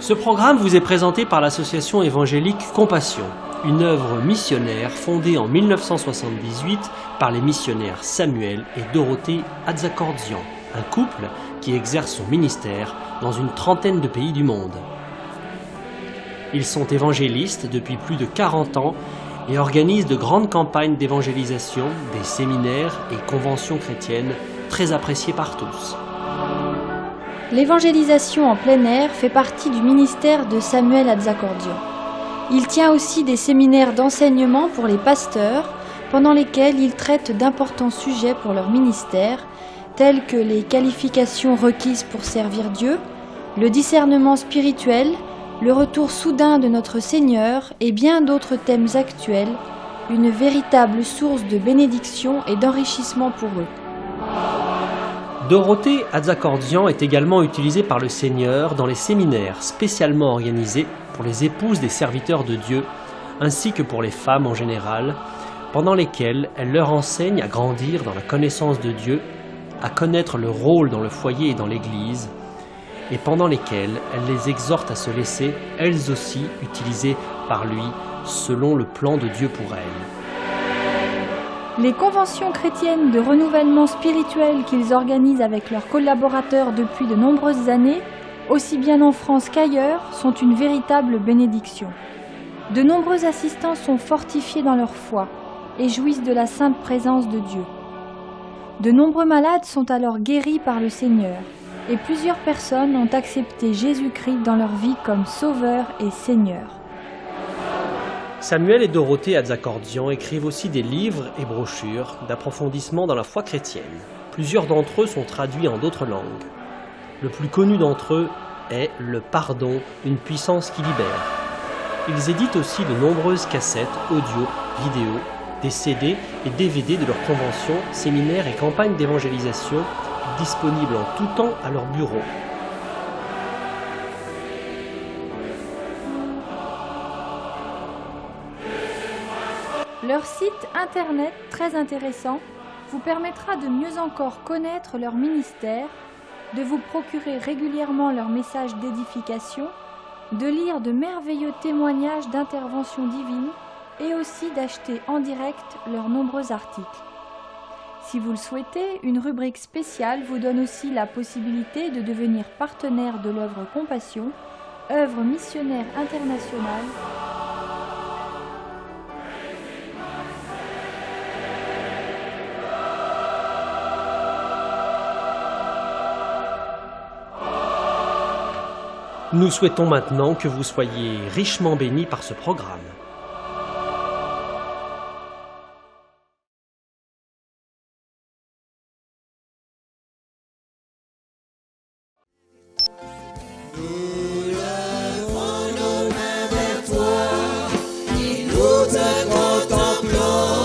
Ce programme vous est présenté par l'association évangélique Compassion, une œuvre missionnaire fondée en 1978 par les missionnaires Samuel et Dorothée Atzakordzian, un couple qui exerce son ministère dans une trentaine de pays du monde. Ils sont évangélistes depuis plus de 40 ans et organisent de grandes campagnes d'évangélisation, des séminaires et conventions chrétiennes très appréciées par tous. L'évangélisation en plein air fait partie du ministère de Samuel Atzakordzian. Il tient aussi des séminaires d'enseignement pour les pasteurs, pendant lesquels il traite d'importants sujets pour leur ministère, tels que les qualifications requises pour servir Dieu, le discernement spirituel, le retour soudain de notre Seigneur et bien d'autres thèmes actuels, une véritable source de bénédiction et d'enrichissement pour eux. Dorothée Atzakordzian est également utilisée par le Seigneur dans les séminaires spécialement organisés pour les épouses des serviteurs de Dieu, ainsi que pour les femmes en général, pendant lesquels elle leur enseigne à grandir dans la connaissance de Dieu, à connaître leur rôle dans le foyer et dans l'Église, et pendant lesquels elle les exhorte à se laisser, elles aussi, utilisées par lui, selon le plan de Dieu pour elles. Les conventions chrétiennes de renouvellement spirituel qu'ils organisent avec leurs collaborateurs depuis de nombreuses années, aussi bien en France qu'ailleurs, sont une véritable bénédiction. De nombreux assistants sont fortifiés dans leur foi et jouissent de la sainte présence de Dieu. De nombreux malades sont alors guéris par le Seigneur et plusieurs personnes ont accepté Jésus-Christ dans leur vie comme Sauveur et Seigneur. Samuel et Dorothée Atzakordzian écrivent aussi des livres et brochures d'approfondissement dans la foi chrétienne. Plusieurs d'entre eux sont traduits en d'autres langues. Le plus connu d'entre eux est « Le pardon, une puissance qui libère ». Ils éditent aussi de nombreuses cassettes, audio, vidéo, des CD et DVD de leurs conventions, séminaires et campagnes d'évangélisation disponibles en tout temps à leur bureau. Leur site internet, très intéressant, vous permettra de mieux encore connaître leur ministère, de vous procurer régulièrement leurs messages d'édification, de lire de merveilleux témoignages d'intervention divine et aussi d'acheter en direct leurs nombreux articles. Si vous le souhaitez, une rubrique spéciale vous donne aussi la possibilité de devenir partenaire de l'œuvre Compassion, œuvre missionnaire internationale. Nous souhaitons maintenant que vous soyez richement bénis par ce programme. Nous lèverons nos mains vers toi, et nous te contemplons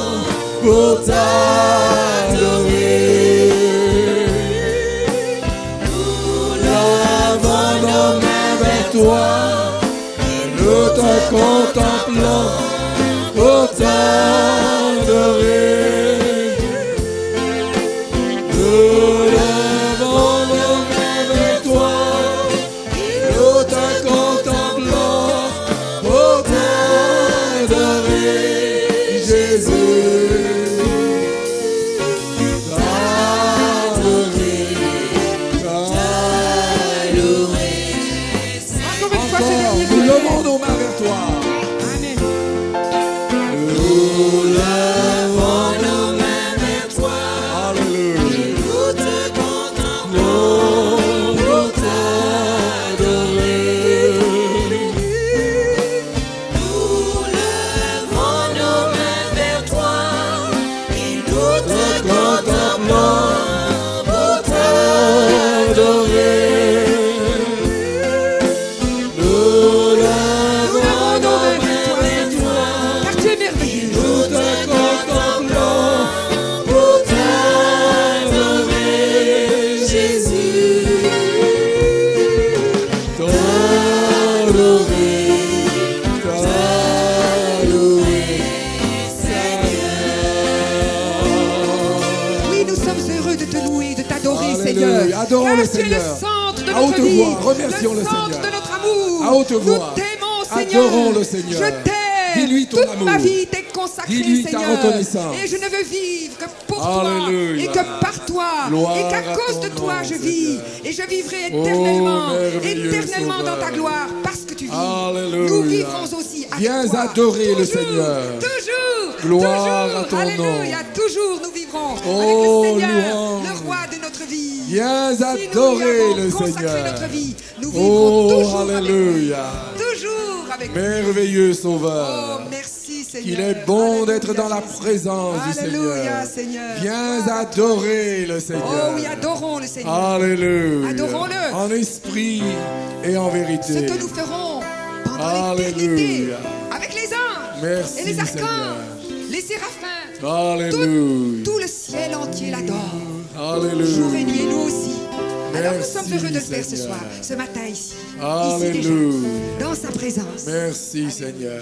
pour t'adorer. Nous lèverons nos mains vers toi, et nous te contemplons pour t'adorer. Nous lèverons nos mains vers toi, nous te contemplons pour t'adorer, Jésus. Nous levons nos mains vers toi. Amen. Nous levons nos mains vers toi. Alléluia. Nous te contemplons pour t'adorer. Nous levons nos mains vers toi. Et nous te contemplons pour t'adorer. Seigneur. Adorons Car le tu es le Seigneur. centre de À haute notre vie, voix, remercions le centre Seigneur. de notre amour. À haute Nous voix. t'aimons, Seigneur. Adorons le Seigneur. Je t'aime. Dis-lui ton Toute amour. ma vie t'est consacrée, Dis-lui ta Seigneur. reconnaissance. Et je ne veux vivre que pour Alléluia. toi et que par toi. Gloire et qu'à à cause de ton toi, nom, je vis. Seigneur. Et je vivrai Oh, éternellement. merveilleux Éternellement dans ta Sauveur. gloire. Parce que tu vis. Alléluia. Nous vivrons aussi avec Viens toi. adorer le Toujours, Seigneur. Toujours. Gloire toujours. à ton Alléluia. nom. Toujours nous vivrons Oh, avec le Seigneur, louange. le roi de notre vie. Viens Si adorer nous lui le avons consacré Seigneur. notre vie, nous vivrons Oh, toujours alléluia. avec lui. Toujours avec lui. Merveilleux Oh, Sauveur. merci Seigneur. Qu'il est bon Alléluia, d'être dans la Jésus. présence du Alléluia, Seigneur. Seigneur. Viens Gloire à toi. adorer le Oh Seigneur. oui, adorons le Seigneur. Alléluia. Adorons-le. En esprit et en Ce vérité. que nous ferons pendant l'éternité Alléluia. avec les anges Merci, et les archanges, Seigneur. les séraphins. Alléluia. Tout le ciel entier l'adore. Alléluia. Jour et nuit, et nous aussi. Alors nous Merci, sommes heureux de le faire ce Seigneur. soir, ce matin ici. Alléluia. Ici déjà, dans sa présence. Merci Seigneur.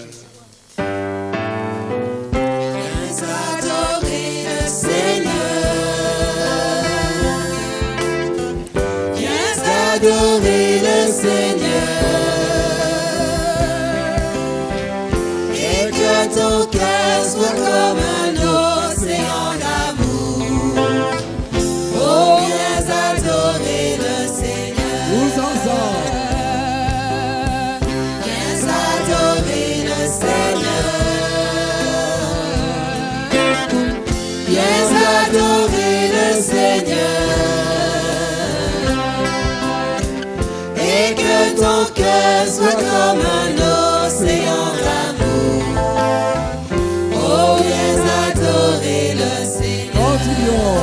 Adorer le Seigneur. Viens adorer le Seigneur. Et que ton cœur soit comme un océan d'amour. Oh, viens adorer le Seigneur. Tous ensemble. Viens adorer le Seigneur. Viens adorer le Seigneur. Et que ton cœur soit comme un océan d'amour. Oh, viens adorer le Seigneur. Continuons.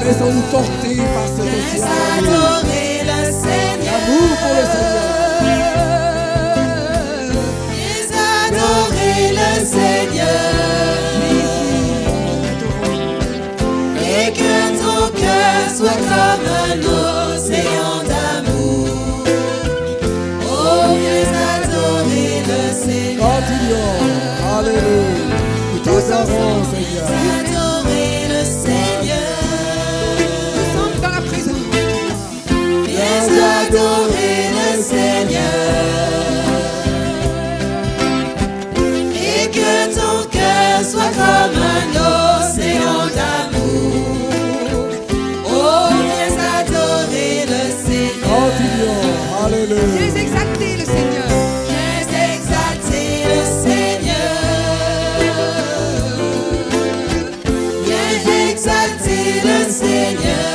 Laissons-nous porter par cet Viens océan d'amour. adorer le Seigneur. L'amour pour le Seigneur. Viens adorer le Seigneur. Et que ton cœur soit comme un océan d'amour. Oh, viens adorer le Seigneur. Continuons. Alléluia. Nous t'adorons Seigneur. Viens adorer le Seigneur. Nous sommes dans la présence. Viens adorer le Seigneur. Et que ton cœur soit comme un océan d'amour. Oh, viens adorer le Seigneur. Continuons. Alléluia. Viens exalter le Seigneur. Viens exalter le Seigneur. Viens exalter le Seigneur.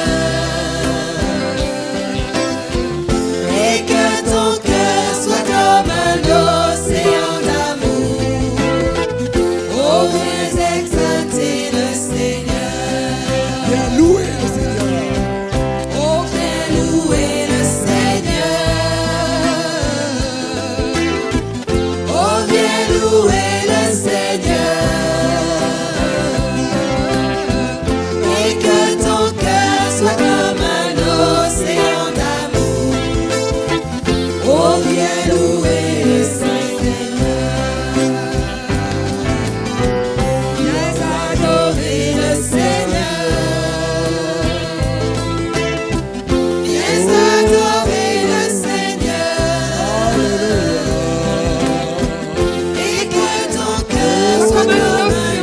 Et que ton cœur soit comme un océan d'amour. Oh, viens exalter le Seigneur. Viens louer le Seigneur. Oh, viens louer le Seigneur. Oh, viens louer le Seigneur. Et que ton cœur soit comme un océan d'amour. Oh, viens louer le Seigneur. Viens adorer le Seigneur. Viens adorer le Seigneur. Et que ton cœur soit comme un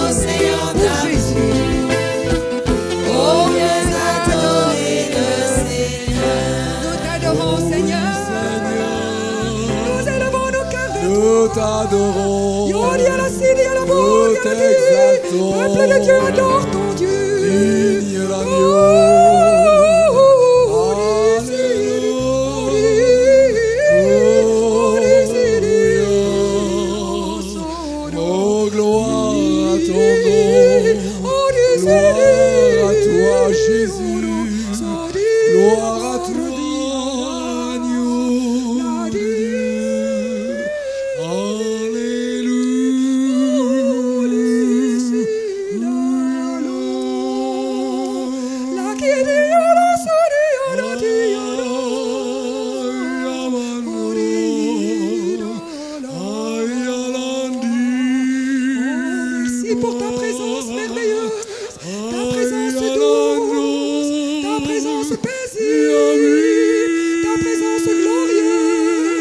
océan d'amour. Oh, viens adorer le Seigneur. Nous t'adorons, Seigneur. Nous élevons nos cœurs vers Nous toi. t'adorons. Yoli à la cité, à la Nous bourre, à la vie. t'exaltons. Peuple de Dieu, adore ton Dieu. Digne Oh, l'agneau. Oh, gloire à ton nom. Gloire à toi, Jésus. Gloire à toi, agneau de Dieu. Merci pour ta présence merveilleuse, ta présence douce, ta présence paisible, ta présence glorieuse.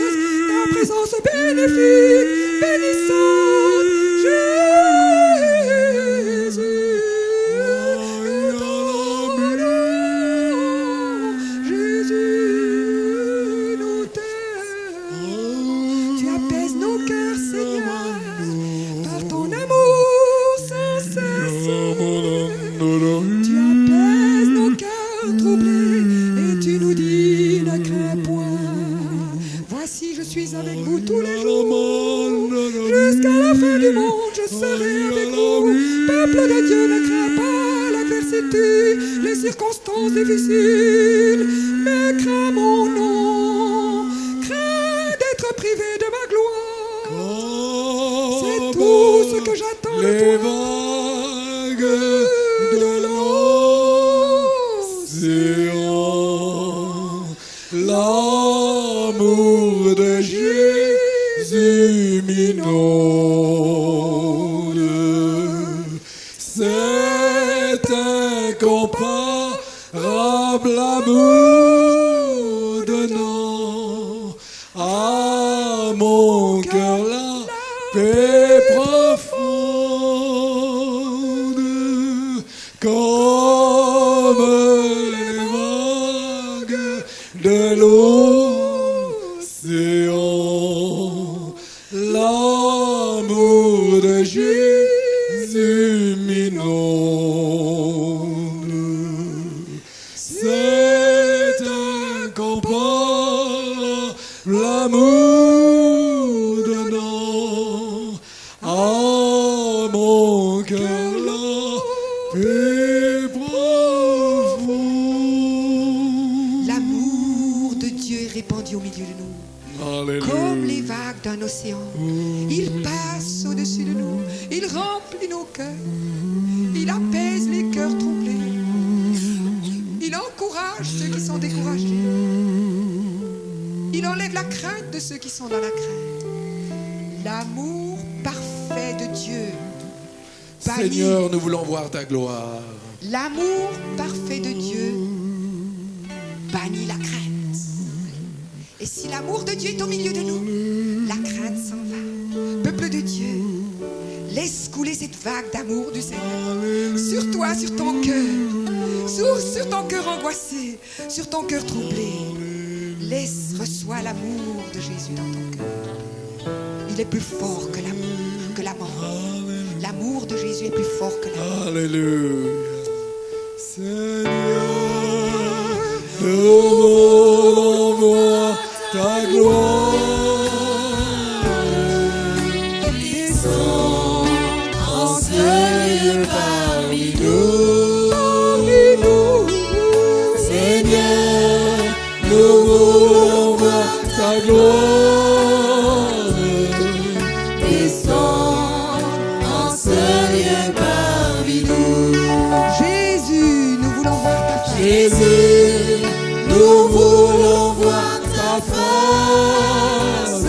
fin du monde, je serai avec vous. Peuple de Dieu, ne crains pas l'adversité, les circonstances difficiles, mais crains mon nom. Crains d'être privé de ma gloire. C'est tout ce que j'attends de Les toi. vagues de l'océan, l'amour de Jésus m'inonde. C'est incomparable amour donnant à mon cœur la paix profonde, comme les vagues de l'océan. L'amour de Jésus m'inonde. C'est incomparable l'amour donnant à mon cœur la paix profonde. L'amour de Dieu est répandu au milieu de nous. Comme les vagues d'un océan, il passe au-dessus de nous, il remplit nos cœurs, il apaise les cœurs troublés, il encourage ceux qui sont découragés, il enlève la crainte de ceux qui sont dans la crainte. L'amour parfait de Dieu bannit. Seigneur, nous voulons voir ta gloire. L'amour parfait de Dieu bannit la crainte. Et si l'amour de Dieu est au milieu de nous, la crainte s'en va. Peuple de Dieu, laisse couler cette vague d'amour du Seigneur sur toi, sur ton cœur, sur ton cœur angoissé, sur ton cœur troublé. Reçois l'amour de Jésus dans ton cœur. Il est plus fort que l'amour, que la mort. L'amour de Jésus est plus fort que la mort. Alléluia. Seigneur, nous voulons voir ta gloire. Descends en ce lieu parmi nous. Seigneur, nous voulons voir ta gloire. Descends en ce lieu parmi nous. Jésus, nous voulons voir ta face. Jésus, nous voulons voir ta face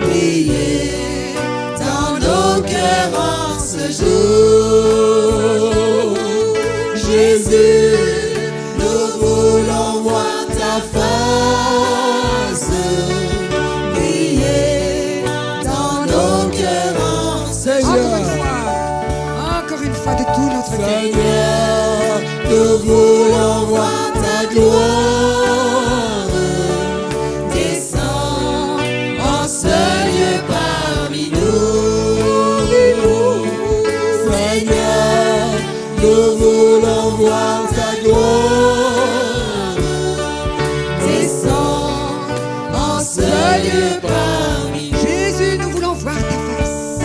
briller dans nos cœurs en ce jour. Jésus, nous voulons voir ta face briller dans nos cœurs en ce jour. Encore une fois de tout notre cœur. Seigneur, nous voulons voir ta gloire. Descends en ce lieu parmi nous. Seigneur, nous voulons voir ta gloire. Descends en ce lieu parmi nous. Jésus, nous voulons voir ta face.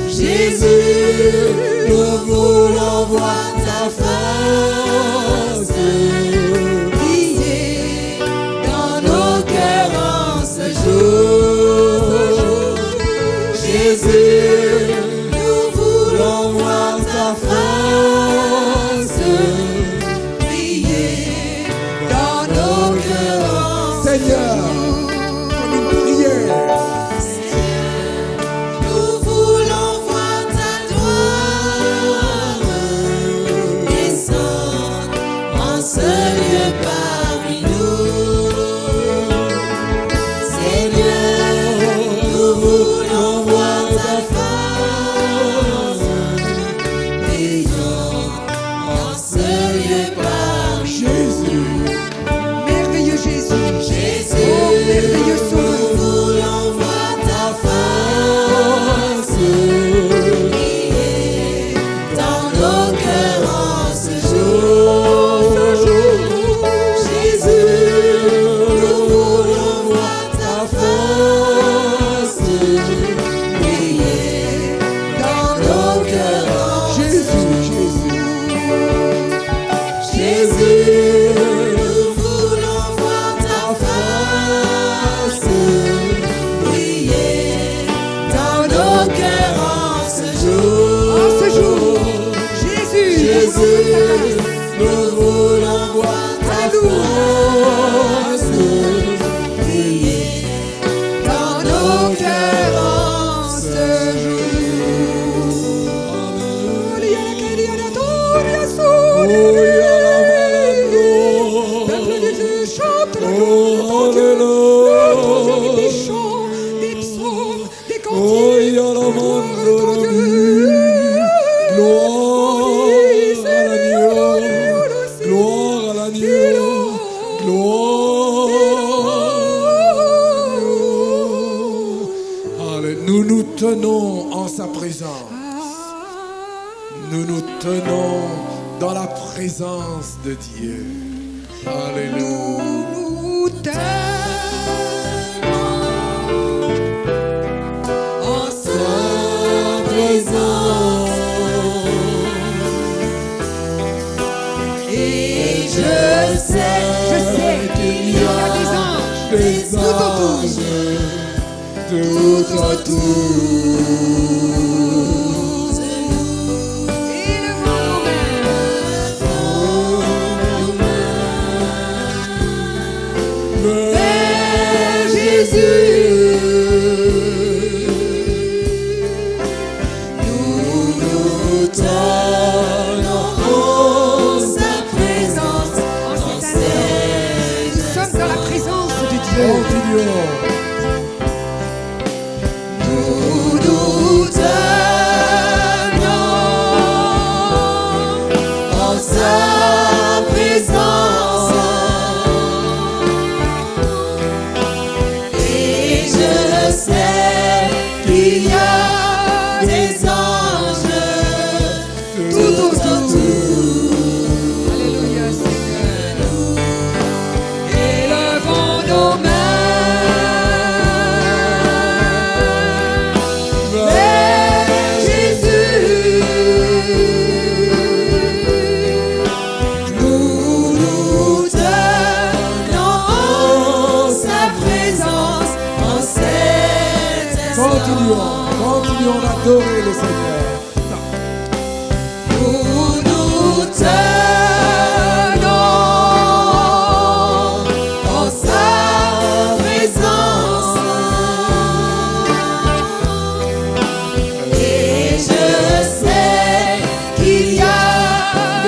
Jésus, Nous voulons voir ta face. briller dans nos cœurs en ce jour. Jésus, nous voulons voir ta face briller dans nos cœurs en ce Seigneur, comme une prière. Nous voulons voir ta gloire descendre en ce lieu parmi nous. Seigneur, nous voulons voir ta face nos cœurs en ce jour. En ce jour, Jésus, Jésus, nous voulons voir ta face briller dans nos cœurs en ce jour. Peuple de Dieu, chante la gloire de Dieu. Le trésor des chants, des psaumes, des cantiques. Gloire à ton Dieu. Gloire à l'agneau, gloire à l'agneau, gloire. Allez, nous nous tenons en sa présence. Nous nous tenons dans la présence de Dieu. Alléluia. Nous En sa présence. Et je sais qu'il y a des anges tout autour. Tout autour. Et levons nos mains. Vers Jésus, nous nous tenons en sa présence. En cet instant, nous sommes dans la présence de Dieu. Continuons. Nous nous tenons en sa présence. Et je sais qu'il y a des anges tout autour. Alléluia, Seigneur. Élevons nos mains. Vers Jésus, nous nous tenons en sa présence, en cet instant. Continuons d'adorer le Seigneur. Nous nous tenons en sa présence. Et je sais qu'il y a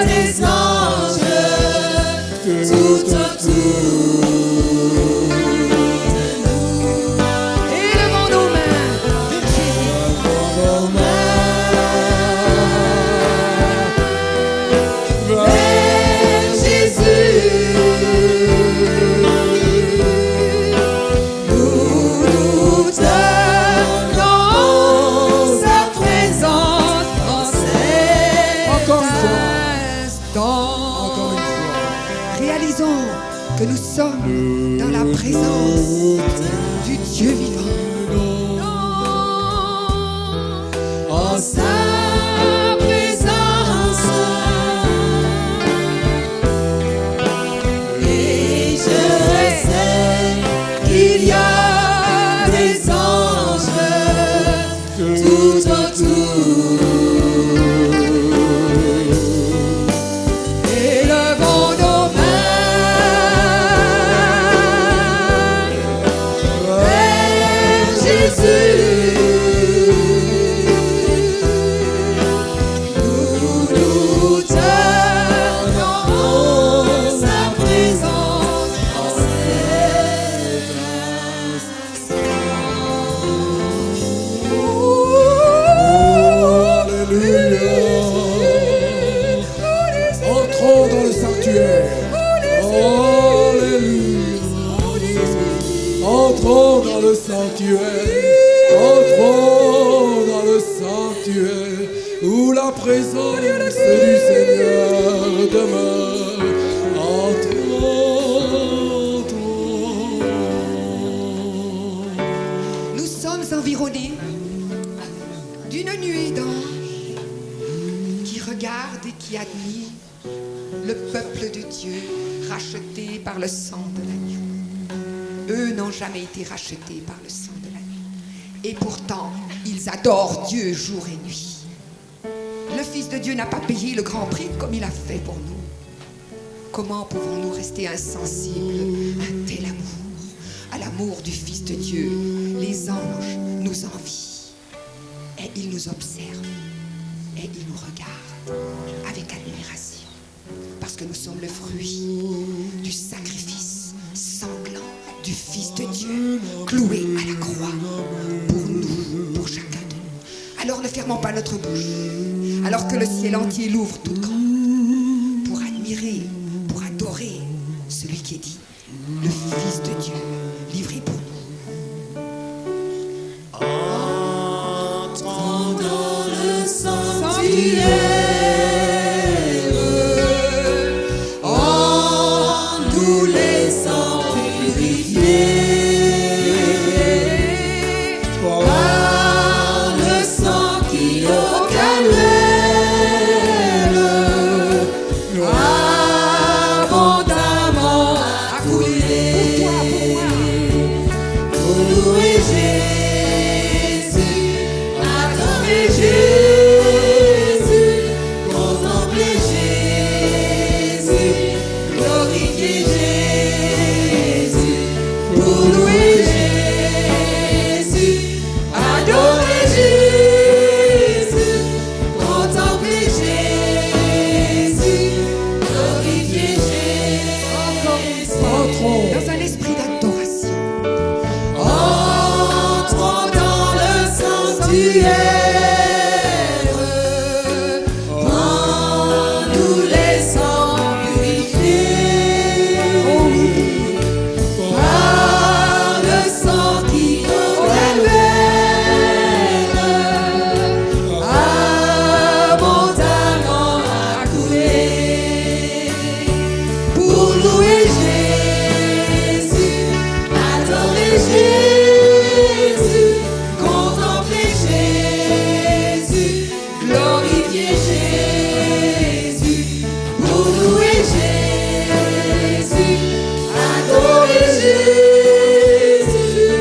des anges tout autour. Élevons nos mains vers Jésus. Nos mains vers Jésus, nous nous tenons en sa présence en cet Encore une fois. Instant. Encore une fois. Réalisons que nous sommes dans la présence du Dieu vivant. en sa présence. Et je sais qu'il y a des anges tout autour. Élevons nos mains vers Jésus. Nous nous tenons en sa présence en cet Alléluia. Entrons dans le sanctuaire. Alléluia. Entrons dans le sanctuaire. Entrons dans le sanctuaire où la présence du Seigneur demeure. Entrons. Nous sommes environnés d'une nuée d'anges qui regardent et qui admirent le peuple de Dieu racheté par le sang de l'agneau. Eux n'ont jamais été rachetés par le sang de l'agneau. Et pourtant, ils adorent Dieu jour et nuit. Le Fils de Dieu n'a pas payé le grand prix comme il a fait pour nous. Comment pouvons-nous rester insensibles à un tel amour, à l'amour du Fils de Dieu? Les anges nous envient et ils nous observent et ils nous regardent avec admiration parce que nous sommes le fruit du sacrifice sanglant du Fils de Dieu cloué à la croix pour nous, pour chacun de nous. Alors ne fermons pas notre bouche alors que le ciel entier l'ouvre tout grand pour admirer, pour adorer celui qui est dit le Fils de Dieu livré pour nous. Entrons dans le sanctuaire, en nous laissant purifier par le sang qui au calvaire abondamment a coulé. Pour louer Jésus, adorer Jésus, contempler Jésus, glorifier Jésus. Pour louer Jésus, adorer Jésus, contempler Jésus, glorifier Jésus. Dans un esprit d'adoration, Entrons dans le sanctuaire, en nous laissant purifier par le sang qui au calvaire abondamment a coulé. Pour louer Jésus, adorer Jésus, contempler Jésus, glorifier Jésus. Pour louer Jésus, adorer Jésus,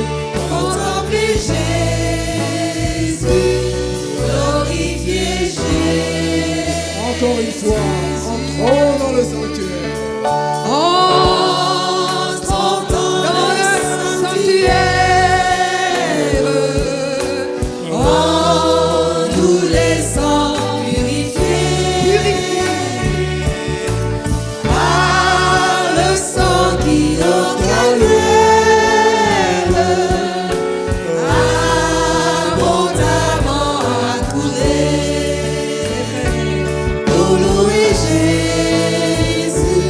contempler Jésus, glorifier Jésus. Encore une fois, entrons dans le sanctuaire. Entrons dans le sanctuaire, en nous laissant purifier par le sang qui au calvaire abondamment a coulé. Pour louer Jésus,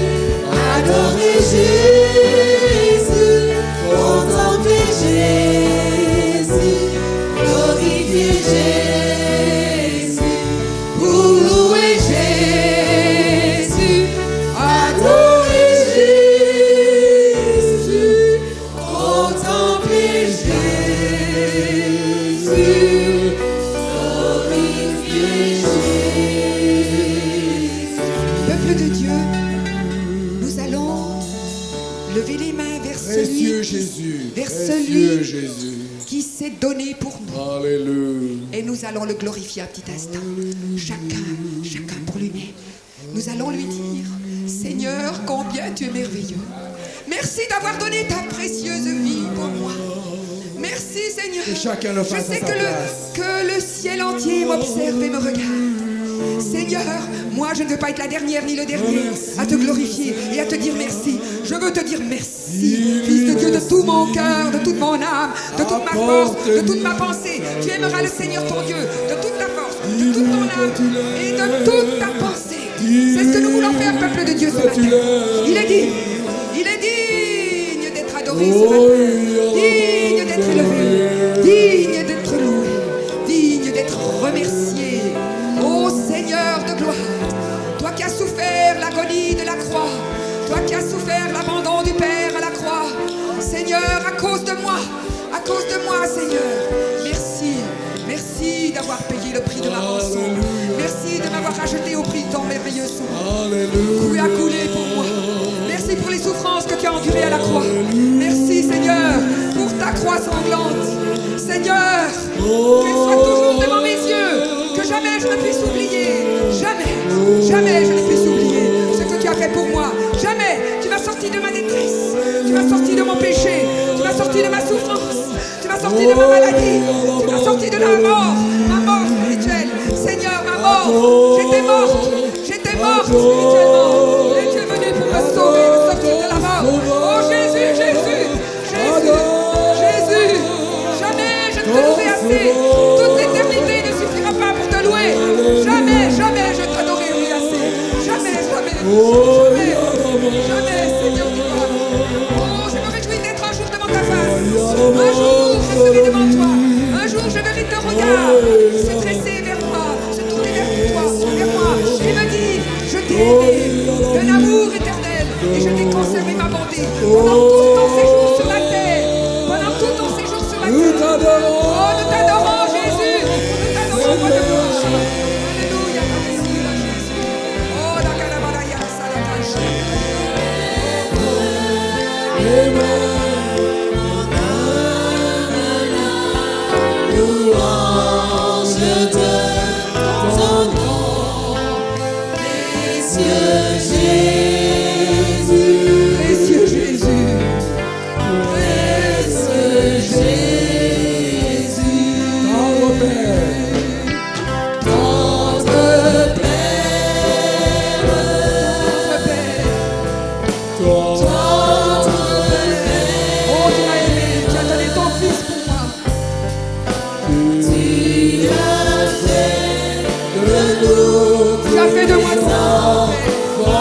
adorer Jésus, contempler Jésus, glorifier Jésus. Pour louer Jésus, adorer Jésus, contempler Jésus, glorifier Jésus. peuple de Dieu, nous allons lever les mains vers Précieux celui Jésus, vers précieux celui Jésus. qui s'est donné pour nous. Alléluia. Et nous allons le glorifier un petit instant. Chacun pour lui-même. Nous allons lui dire, Seigneur, combien tu es merveilleux. Merci d'avoir donné ta précieuse vie pour moi. Merci Seigneur. Que chacun le fasse Je sais à sa place. que le ciel entier m'observe et me regarde. Seigneur, moi je ne veux pas être la dernière ni le dernier à te glorifier et à te dire merci. Je veux te dire merci, Fils de Dieu, de tout mon cœur, de toute mon âme, de toute ma force, de toute ma pensée. Tu aimeras le Seigneur ton Dieu, de toute ta force, de toute ton âme et de toute ta pensée. C'est ce que nous voulons faire, peuple de Dieu, ce matin. Il est digne d'être adoré ce matin, digne d'être élevé, digne d'être loué, digne d'être remercié. Ô Seigneur de gloire, toi qui as souffert l'agonie de la croix, toi qui as souffert l'abandon du Père à la croix, Seigneur, à cause de moi, Seigneur, merci d'avoir payé le prix de ma rançon. Merci de m'avoir racheté au prix de ton merveilleux sang. Tu as coulé pour moi. Merci pour les souffrances que tu as endurées à la croix. Merci Seigneur pour ta croix sanglante. Seigneur, je ne puisse oublier. Jamais, jamais je ne puisse oublier ce que tu as fait pour moi. Jamais. Tu m'as sorti de ma détresse. Tu m'as sorti de mon péché. Tu m'as sorti de ma souffrance. Tu m'as sorti de ma maladie. Tu m'as sorti de la mort spirituelle. Seigneur, ma mort. J'étais morte spirituellement. Et tu es venu pour me sauver, me sortir de la mort. Oh Jésus, Jésus, Jésus, Jésus. Jamais je ne te louerai assez. Toute l'éternité ne suffira pas pour te louer. Jamais, jamais je ne t'adorerai assez. Jamais, jamais, jamais, Seigneur du roi. Oh, je me réjouis d'être un jour devant ta face. Un jour, je serai devant toi. Un jour, je verrai ton regard se dresser vers moi, se tourner vers moi, et me dire, je t'ai aimé d'un amour éternel et je t'ai conservé ma bonté pendant tout ton séjour sur la terre. Pendant tout ton séjour sur la terre. Oh, nous t'adorons, Jésus. Nous t'adorons, roi de gloire. Alléluia, alléluia, Jésus. Oh, la calabalaya, salatache. Louange de ton nom, précieux Jésus, Précieux Jésus. précieux Jésus, Tendre Père, tendre Père, tendre Père, Oh, tu m'as aimé, tu as donné ton fils pour moi. tu as fait de nous Tu as fait de moi ton enfant.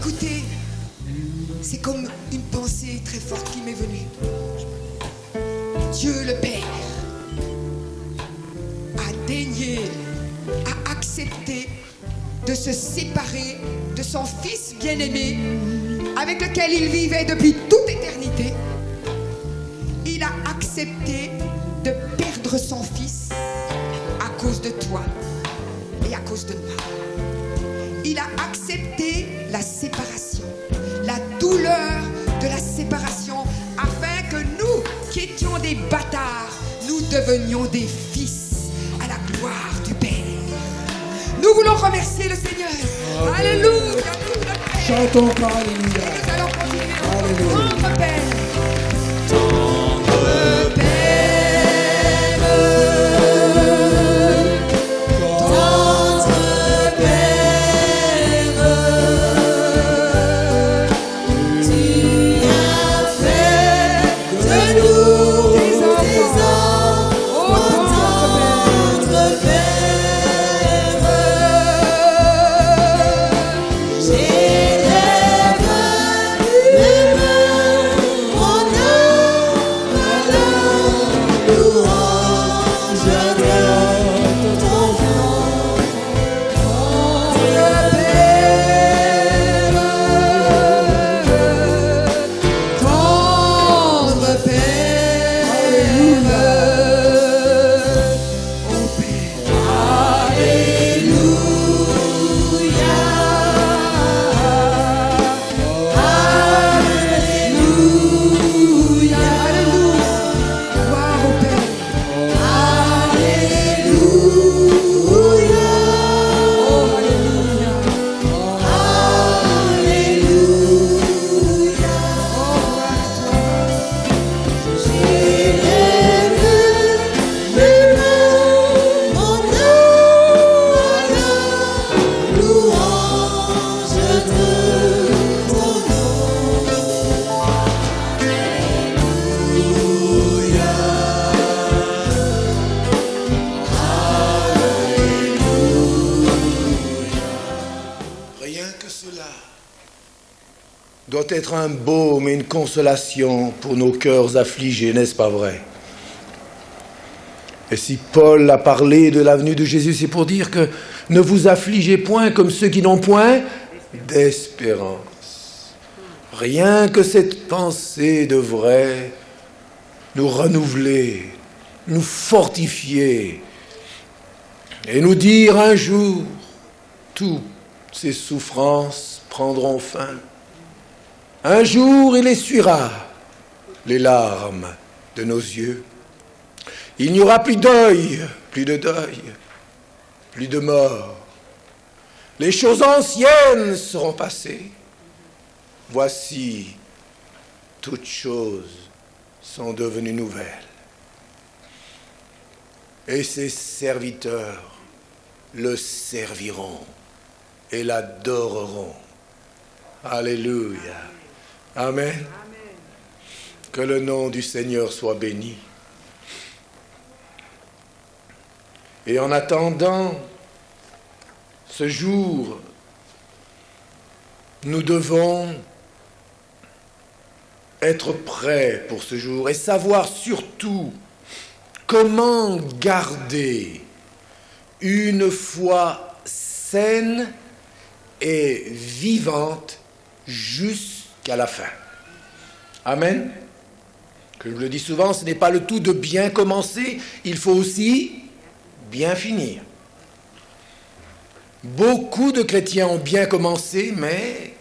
Écoutez, c'est comme une pensée très forte qui m'est venue. Dieu le Père a daigné, a accepté de se séparer de son Fils bien-aimé avec lequel il vivait depuis toute éternité. Il a accepté de perdre son Fils à cause de toi et à cause de moi. Il a accepté la séparation, la douleur de la séparation, afin que nous, qui étions des bâtards, nous devenions des fils à la gloire du Père. Nous voulons remercier le Seigneur. Alléluia. Chantons encore Alléluia. Nous allons continuer à Alléluia. notre Père. Doit être un baume et une consolation pour nos cœurs affligés, n'est-ce pas vrai? Et si Paul a parlé de la venue de Jésus, c'est pour dire que ne vous affligez point comme ceux qui n'ont point d'espérance. Rien que cette pensée devrait nous renouveler, nous fortifier et nous dire un jour, toutes ces souffrances prendront fin. Un jour, il essuiera les larmes de nos yeux. Il n'y aura plus deuil, plus de deuil, plus de mort. Les choses anciennes seront passées. Voici, toutes choses sont devenues nouvelles. Et ses serviteurs le serviront et l'adoreront. Alléluia. Amen. Amen. Que le nom du Seigneur soit béni. Et en attendant ce jour, nous devons être prêts pour ce jour et savoir surtout comment garder une foi saine et vivante jusqu'à la fin. Amen. Que je vous le dis souvent, ce n'est pas le tout de bien commencer, il faut aussi bien finir. Beaucoup de chrétiens ont bien commencé, mais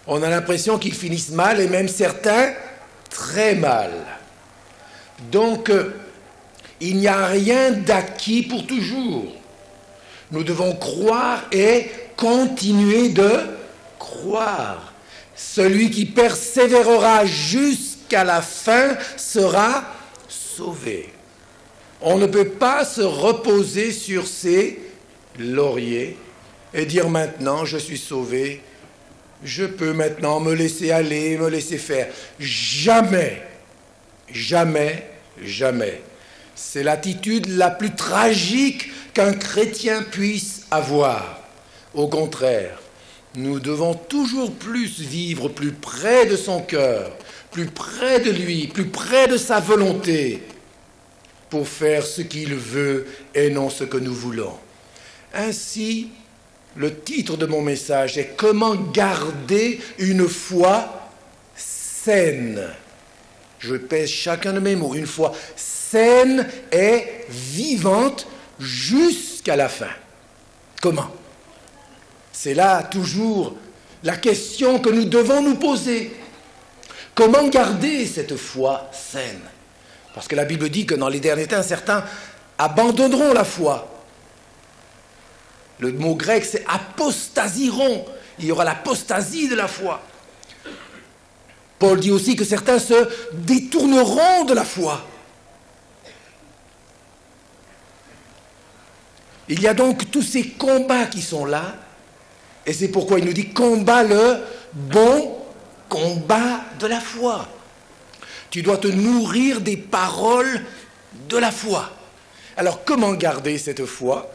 on a l'impression qu'ils finissent mal, et même certains très mal. Donc, il n'y a rien d'acquis pour toujours. Nous devons croire et continuer de croire. Celui qui persévérera jusqu'à la fin sera sauvé. On ne peut pas se reposer sur ses lauriers et dire maintenant je suis sauvé, je peux maintenant me laisser aller, me laisser faire. Jamais, jamais, jamais. C'est l'attitude la plus tragique qu'un chrétien puisse avoir. Au contraire, nous devons toujours plus vivre plus près de son cœur, plus près de lui, plus près de sa volonté, pour faire ce qu'il veut et non ce que nous voulons. Ainsi, le titre de mon message est « Comment garder une foi saine ?» Je pèse chacun de mes mots. Une foi saine et vivante jusqu'à la fin. Comment ? C'est là toujours la question que nous devons nous poser. Comment garder cette foi saine ? Parce que la Bible dit que dans les derniers temps, certains abandonneront la foi. Le mot grec, c'est apostasieront. Il y aura l'apostasie de la foi. Paul dit aussi que certains se détourneront de la foi. Il y a donc tous ces combats qui sont là, et c'est pourquoi il nous dit « combat le bon combat de la foi ». Tu dois te nourrir des paroles de la foi. Alors comment garder cette foi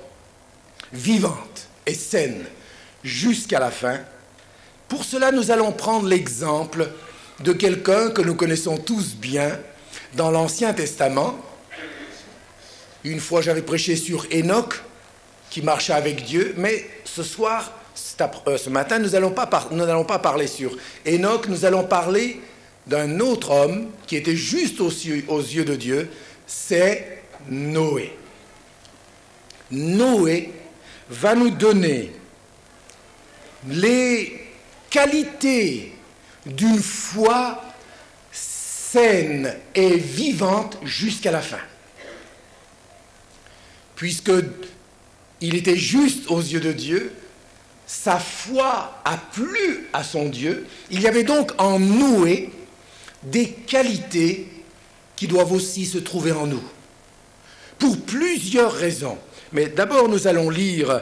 vivante et saine jusqu'à la fin ? Pour cela, nous allons prendre l'exemple de quelqu'un que nous connaissons tous bien dans l'Ancien Testament. Une fois, j'avais prêché sur Enoch, qui marcha avec Dieu, mais ce matin, nous n'allons pas parler sur Enoch, nous allons parler d'un autre homme qui était juste aux yeux de Dieu, c'est Noé. Noé va nous donner les qualités d'une foi saine et vivante jusqu'à la fin. Puisque il était juste aux yeux de Dieu, sa foi a plu à son Dieu, il y avait donc en Noé des qualités qui doivent aussi se trouver en nous, pour plusieurs raisons. Mais d'abord, nous allons lire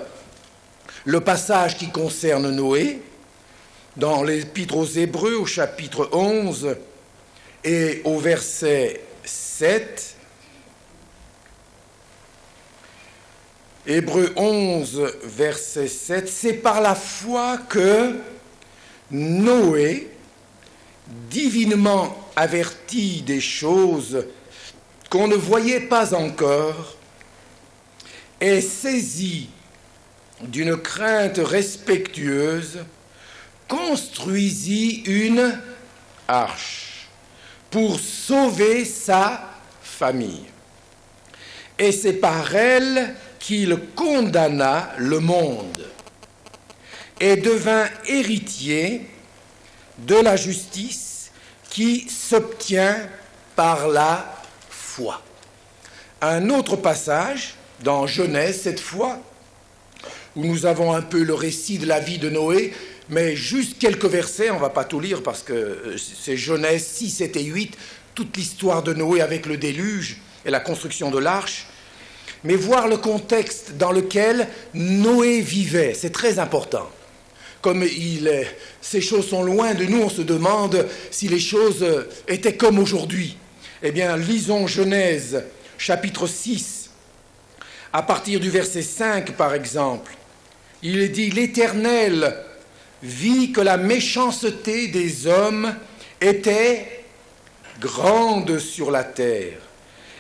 le passage qui concerne Noé, dans l'Épître aux Hébreux, au chapitre 11 et au verset 7. Hébreux 11, verset 7. C'est par la foi que Noé, divinement averti des choses qu'on ne voyait pas encore, est saisi d'une crainte respectueuse, construisit une arche pour sauver sa famille. Et c'est par elle qu'il condamna le monde et devint héritier de la justice qui s'obtient par la foi. Un autre passage dans Genèse, cette fois, où nous avons un peu le récit de la vie de Noé, mais juste quelques versets, on ne va pas tout lire parce que c'est Genèse 6, 7 et 8, toute l'histoire de Noé avec le déluge et la construction de l'arche, mais voir le contexte dans lequel Noé vivait, c'est très important. Comme ces choses sont loin de nous, on se demande si les choses étaient comme aujourd'hui. Eh bien, lisons Genèse, chapitre 6, à partir du verset 5, par exemple. Il est dit « L'Éternel vit que la méchanceté des hommes était grande sur la terre,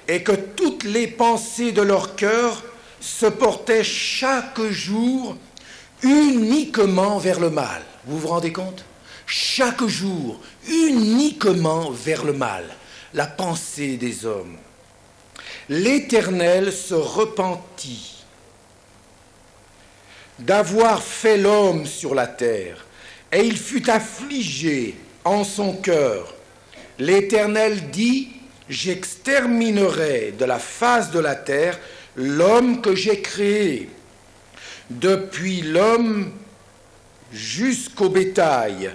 et que toutes les pensées de leur cœur se portaient chaque jour uniquement vers le mal. » Vous vous rendez compte ? Chaque jour, uniquement vers le mal, la pensée des hommes. L'Éternel se repentit d'avoir fait l'homme sur la terre, et il fut affligé en son cœur. L'Éternel dit « J'exterminerai de la face de la terre l'homme que j'ai créé, depuis l'homme jusqu'au bétail,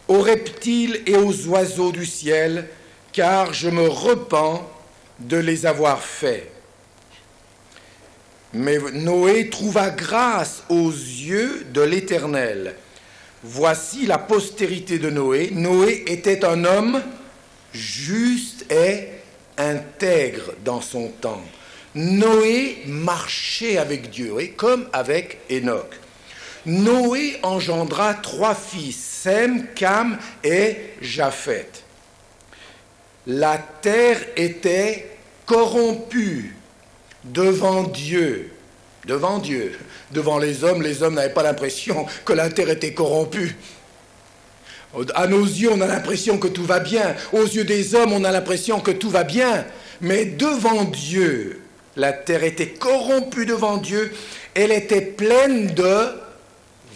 aux reptiles et aux oiseaux du ciel, car je me repens de les avoir faits. » Mais Noé trouva grâce aux yeux de l'Éternel. Voici la postérité de Noé. Noé était un homme juste et intègre dans son temps. Noé marchait avec Dieu, et comme avec Enoch. Noé engendra 3 fils, Sem, Cam et Japheth. La terre était corrompue devant Dieu. Devant Dieu. Devant les hommes n'avaient pas l'impression que la terre était corrompue. À nos yeux, on a l'impression que tout va bien. Aux yeux des hommes, on a l'impression que tout va bien. Mais devant Dieu, la terre était corrompue devant Dieu. Elle était pleine de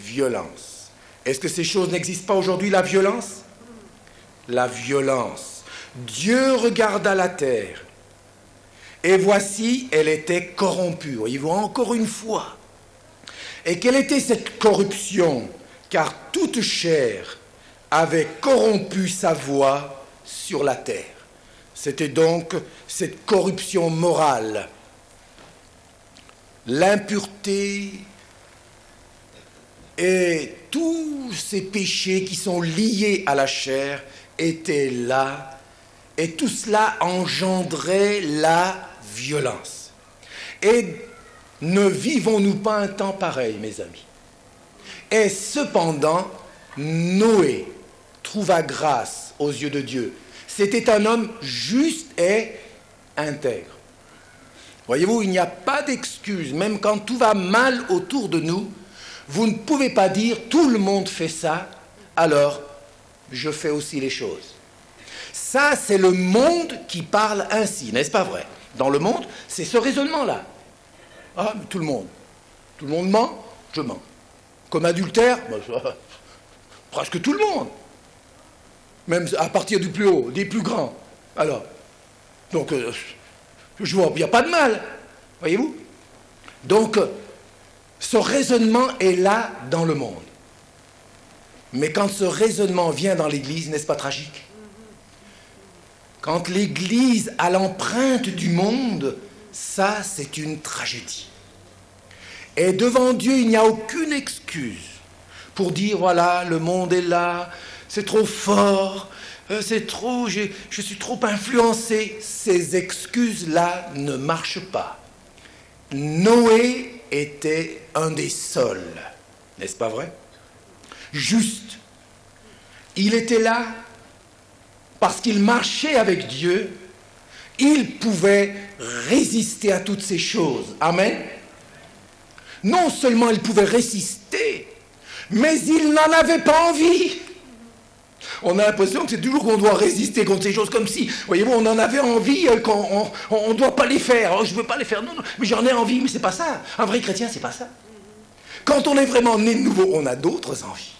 violence. Est-ce que ces choses n'existent pas aujourd'hui, la violence? La violence. Dieu regarda la terre. Et voici, elle était corrompue. Voyez-vous, encore une fois. Et quelle était cette corruption? Car toute chair avait corrompu sa voie sur la terre. C'était donc cette corruption morale. L'impureté et tous ces péchés qui sont liés à la chair étaient là. Et tout cela engendrait la violence. Et ne vivons-nous pas un temps pareil, mes amis? Et cependant, Noé trouva grâce aux yeux de Dieu. C'était un homme juste et intègre. Voyez-vous, il n'y a pas d'excuse, même quand tout va mal autour de nous, vous ne pouvez pas dire « tout le monde fait ça, alors je fais aussi les choses ». Ça, c'est le monde qui parle ainsi, n'est-ce pas vrai? Dans le monde, c'est ce raisonnement-là. Ah, mais tout le monde ment, je mens. Comme adultère, presque tout le monde. Même à partir du plus haut, des plus grands. Alors, donc, je vois, il n'y a pas de mal, voyez-vous? Donc, ce raisonnement est là dans le monde. Mais quand ce raisonnement vient dans l'Église, n'est-ce pas tragique? Quand l'Église a l'empreinte du monde, ça, c'est une tragédie. Et devant Dieu, il n'y a aucune excuse pour dire, voilà, le monde est là, c'est trop fort, c'est trop, je suis trop influencé. Ces excuses-là ne marchent pas. Noé était un des seuls, n'est-ce pas vrai? Juste. Il était là parce qu'il marchait avec Dieu. Il pouvait résister à toutes ces choses. Amen. Non seulement il pouvait résister, mais il n'en avait pas envie. On a l'impression que c'est toujours qu'on doit résister contre ces choses, comme si, voyez-vous, on en avait envie, qu'on ne doit pas les faire. Oh, je ne veux pas les faire, non, mais j'en ai envie, mais c'est pas ça. Un vrai chrétien, c'est pas ça. Quand on est vraiment né de nouveau, on a d'autres envies.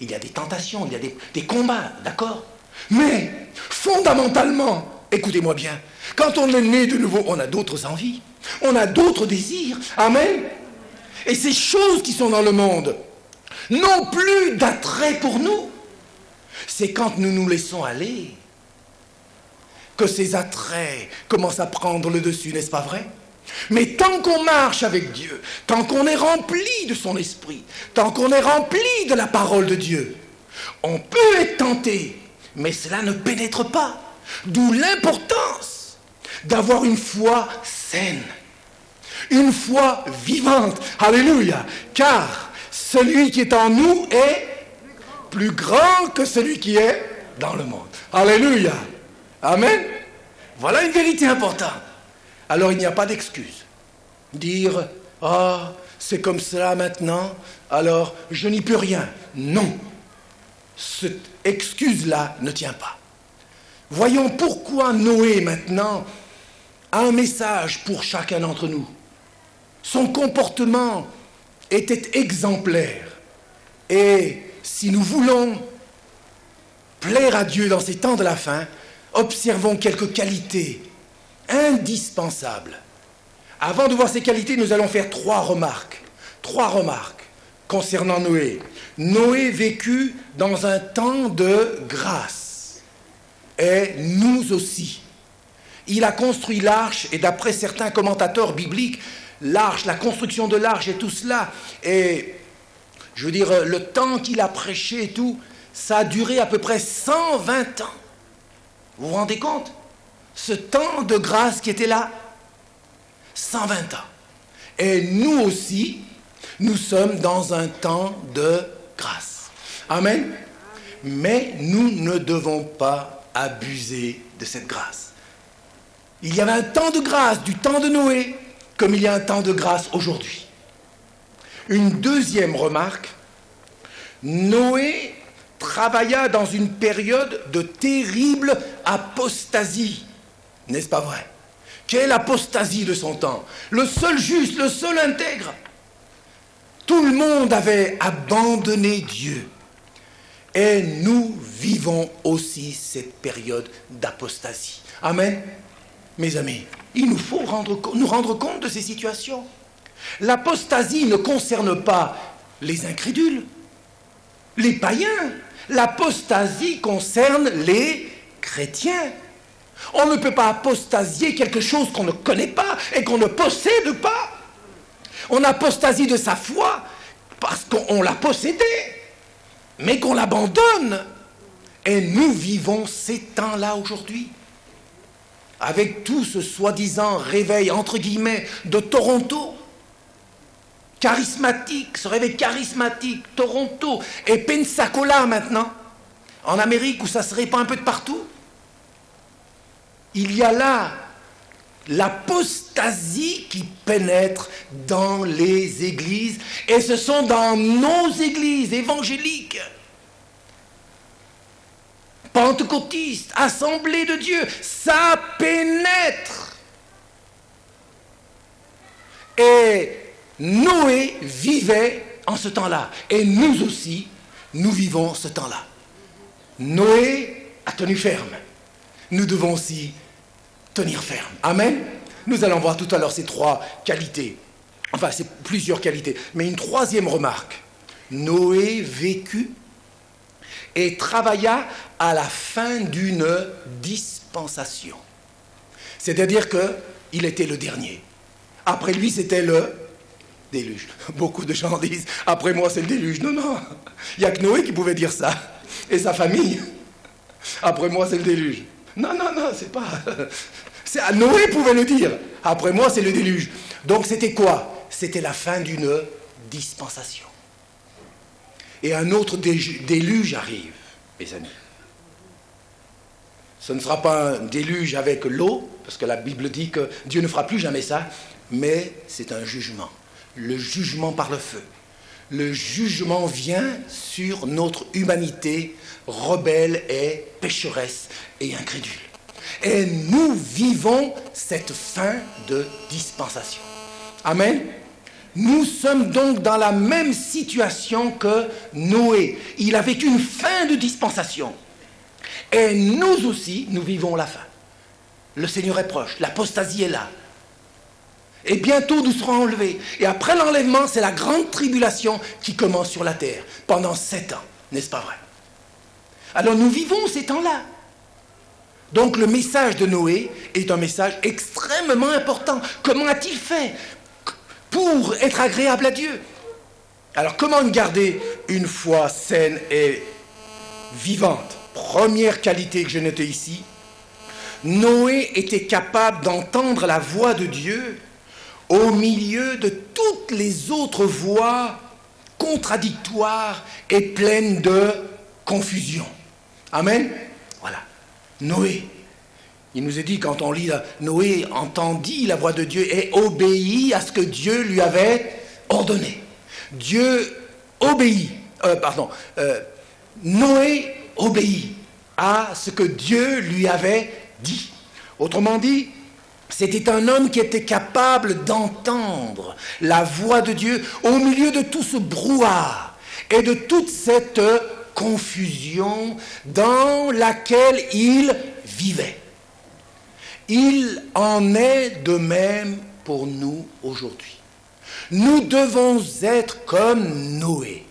Il y a des tentations, il y a des combats, d'accord? Mais, fondamentalement, écoutez-moi bien, quand on est né de nouveau, on a d'autres envies, on a d'autres désirs. Amen. Et ces choses qui sont dans le monde n'ont plus d'attrait pour nous. C'est quand nous nous laissons aller que ces attraits commencent à prendre le dessus, n'est-ce pas vrai? Mais tant qu'on marche avec Dieu, tant qu'on est rempli de son esprit, tant qu'on est rempli de la parole de Dieu, on peut être tenté, mais cela ne pénètre pas. D'où l'importance d'avoir une foi saine, une foi vivante. Alléluia. Car celui qui est en nous est plus grand que celui qui est dans le monde. Alléluia. Amen. Voilà une vérité importante. Alors il n'y a pas d'excuse. Dire, ah, c'est comme cela maintenant, alors je n'y peux rien. Non. Cette excuse-là ne tient pas. Voyons pourquoi Noé, maintenant, a un message pour chacun d'entre nous. Son comportement était exemplaire. Et si nous voulons plaire à Dieu dans ces temps de la fin, observons quelques qualités indispensables. Avant de voir ces qualités, nous allons faire trois remarques concernant Noé. Noé vécut dans un temps de grâce. Et nous aussi. Il a construit l'arche, et d'après certains commentateurs bibliques, l'arche, la construction de l'arche et tout cela, et je veux dire, le temps qu'il a prêché et tout, ça a duré à peu près 120 ans. Vous vous rendez compte? Ce temps de grâce qui était là, 120 ans. Et nous aussi, Nous sommes dans un temps de grâce. Amen. Mais nous ne devons pas abuser de cette grâce. Il y avait un temps de grâce du temps de Noé, comme il y a un temps de grâce aujourd'hui. Une deuxième remarque, Noé travailla dans une période de terrible apostasie. N'est-ce pas vrai? Quelle apostasie de son temps? Le seul juste, le seul intègre. Tout le monde avait abandonné Dieu. Et nous vivons aussi cette période d'apostasie. Amen. Mes amis, il nous faut nous rendre compte de ces situations. L'apostasie ne concerne pas les incrédules, les païens. L'apostasie concerne les chrétiens. On ne peut pas apostasier quelque chose qu'on ne connaît pas et qu'on ne possède pas. On apostasie de sa foi parce qu'on l'a possédée, mais qu'on l'abandonne. Et nous vivons ces temps-là aujourd'hui. Avec tout ce soi-disant réveil, entre guillemets, de Toronto, charismatique, ce réveil charismatique, Toronto, et Pensacola maintenant, en Amérique où ça se répand un peu de partout, il y a là l'apostasie qui pénètre dans les églises, et ce sont dans nos églises évangéliques, pentecôtistes, assemblées de Dieu, ça pénètre. Et Noé vivait en ce temps-là, et nous aussi, nous vivons ce temps-là. Noé a tenu ferme. Nous devons aussi tenir ferme. Amen. Nous allons voir tout à l'heure ces trois qualités. Enfin, c'est plusieurs qualités. Mais une troisième remarque. Noé vécut et travailla à la fin d'une dispensation. C'est-à-dire qu'il était le dernier. Après lui, c'était le déluge. Beaucoup de gens disent, après moi, c'est le déluge. Non, non. Il n'y a que Noé qui pouvait dire ça. Et sa famille. Après moi, c'est le déluge. Non, non, non, c'est pas... Noé pouvait le dire. Après moi, c'est le déluge. Donc, c'était quoi? C'était la fin d'une dispensation. Et un autre déluge arrive, mes amis. Ce ne sera pas un déluge avec l'eau, parce que la Bible dit que Dieu ne fera plus jamais ça, mais c'est un jugement. Le jugement par le feu. Le jugement vient sur notre humanité rebelle et pécheresse et incrédule. Et nous vivons cette fin de dispensation. Amen. Nous sommes donc dans la même situation que Noé. Il a vécu une fin de dispensation. Et nous aussi, nous vivons la fin. Le Seigneur est proche, l'apostasie est là. Et bientôt nous serons enlevés. Et après l'enlèvement, c'est la grande tribulation qui commence sur la terre, pendant 7 ans. N'est-ce pas vrai? Alors nous vivons ces temps-là. Donc le message de Noé est un message extrêmement important. Comment a-t-il fait pour être agréable à Dieu? Alors comment garder une foi saine et vivante? Première qualité que j'ai notée ici, Noé était capable d'entendre la voix de Dieu au milieu de toutes les autres voix contradictoires et pleines de confusion. Amen. Voilà. Noé, il nous est dit quand on lit, Noé entendit la voix de Dieu et obéit à ce que Dieu lui avait ordonné. Noé obéit à ce que Dieu lui avait dit. Autrement dit, c'était un homme qui était capable d'entendre la voix de Dieu au milieu de tout ce brouhaha et de toute cette confusion dans laquelle il vivait. Il en est de même pour nous aujourd'hui. Nous devons être comme Noé,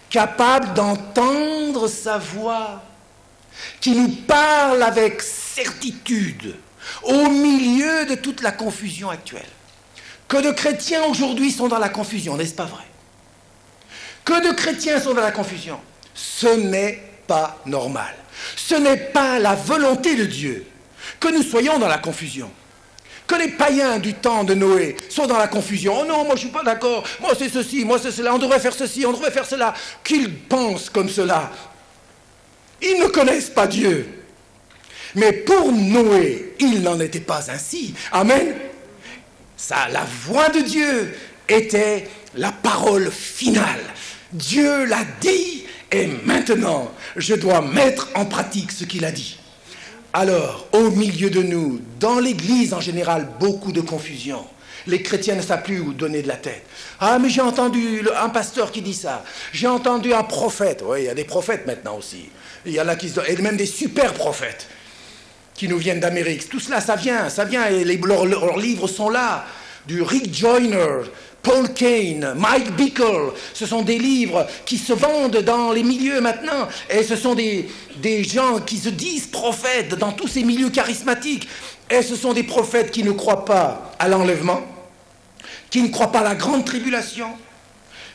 capables d'entendre sa voix, qui nous parle avec certitude, au milieu de toute la confusion actuelle. Que de chrétiens aujourd'hui sont dans la confusion, n'est-ce pas vrai? Que de chrétiens sont dans la confusion. Ce n'est pas normal. Ce n'est pas la volonté de Dieu que nous soyons dans la confusion. Que les païens du temps de Noé sont dans la confusion. Oh non, moi je ne suis pas d'accord, moi c'est ceci, moi c'est cela, on devrait faire ceci, on devrait faire cela. Qu'ils pensent comme cela. Ils ne connaissent pas Dieu. Mais pour Noé, il n'en était pas ainsi. Amen. Ça, la voix de Dieu était la parole finale. Dieu l'a dit et maintenant je dois mettre en pratique ce qu'il a dit. Alors, au milieu de nous, dans l'Église en général, beaucoup de confusion. Les chrétiens ne savent plus où donner de la tête. Ah, mais j'ai entendu un pasteur qui dit ça. J'ai entendu un prophète. Oui, il y a des prophètes maintenant aussi. Il y en a qui se donnent, et même des super prophètes qui nous viennent d'Amérique. Tout cela, ça vient. Et leurs livres sont là. Du Rick Joyner, Paul Cain, Mike Bickle, ce sont des livres qui se vendent dans les milieux maintenant, et ce sont des gens qui se disent prophètes dans tous ces milieux charismatiques, et ce sont des prophètes qui ne croient pas à l'enlèvement, qui ne croient pas à la grande tribulation,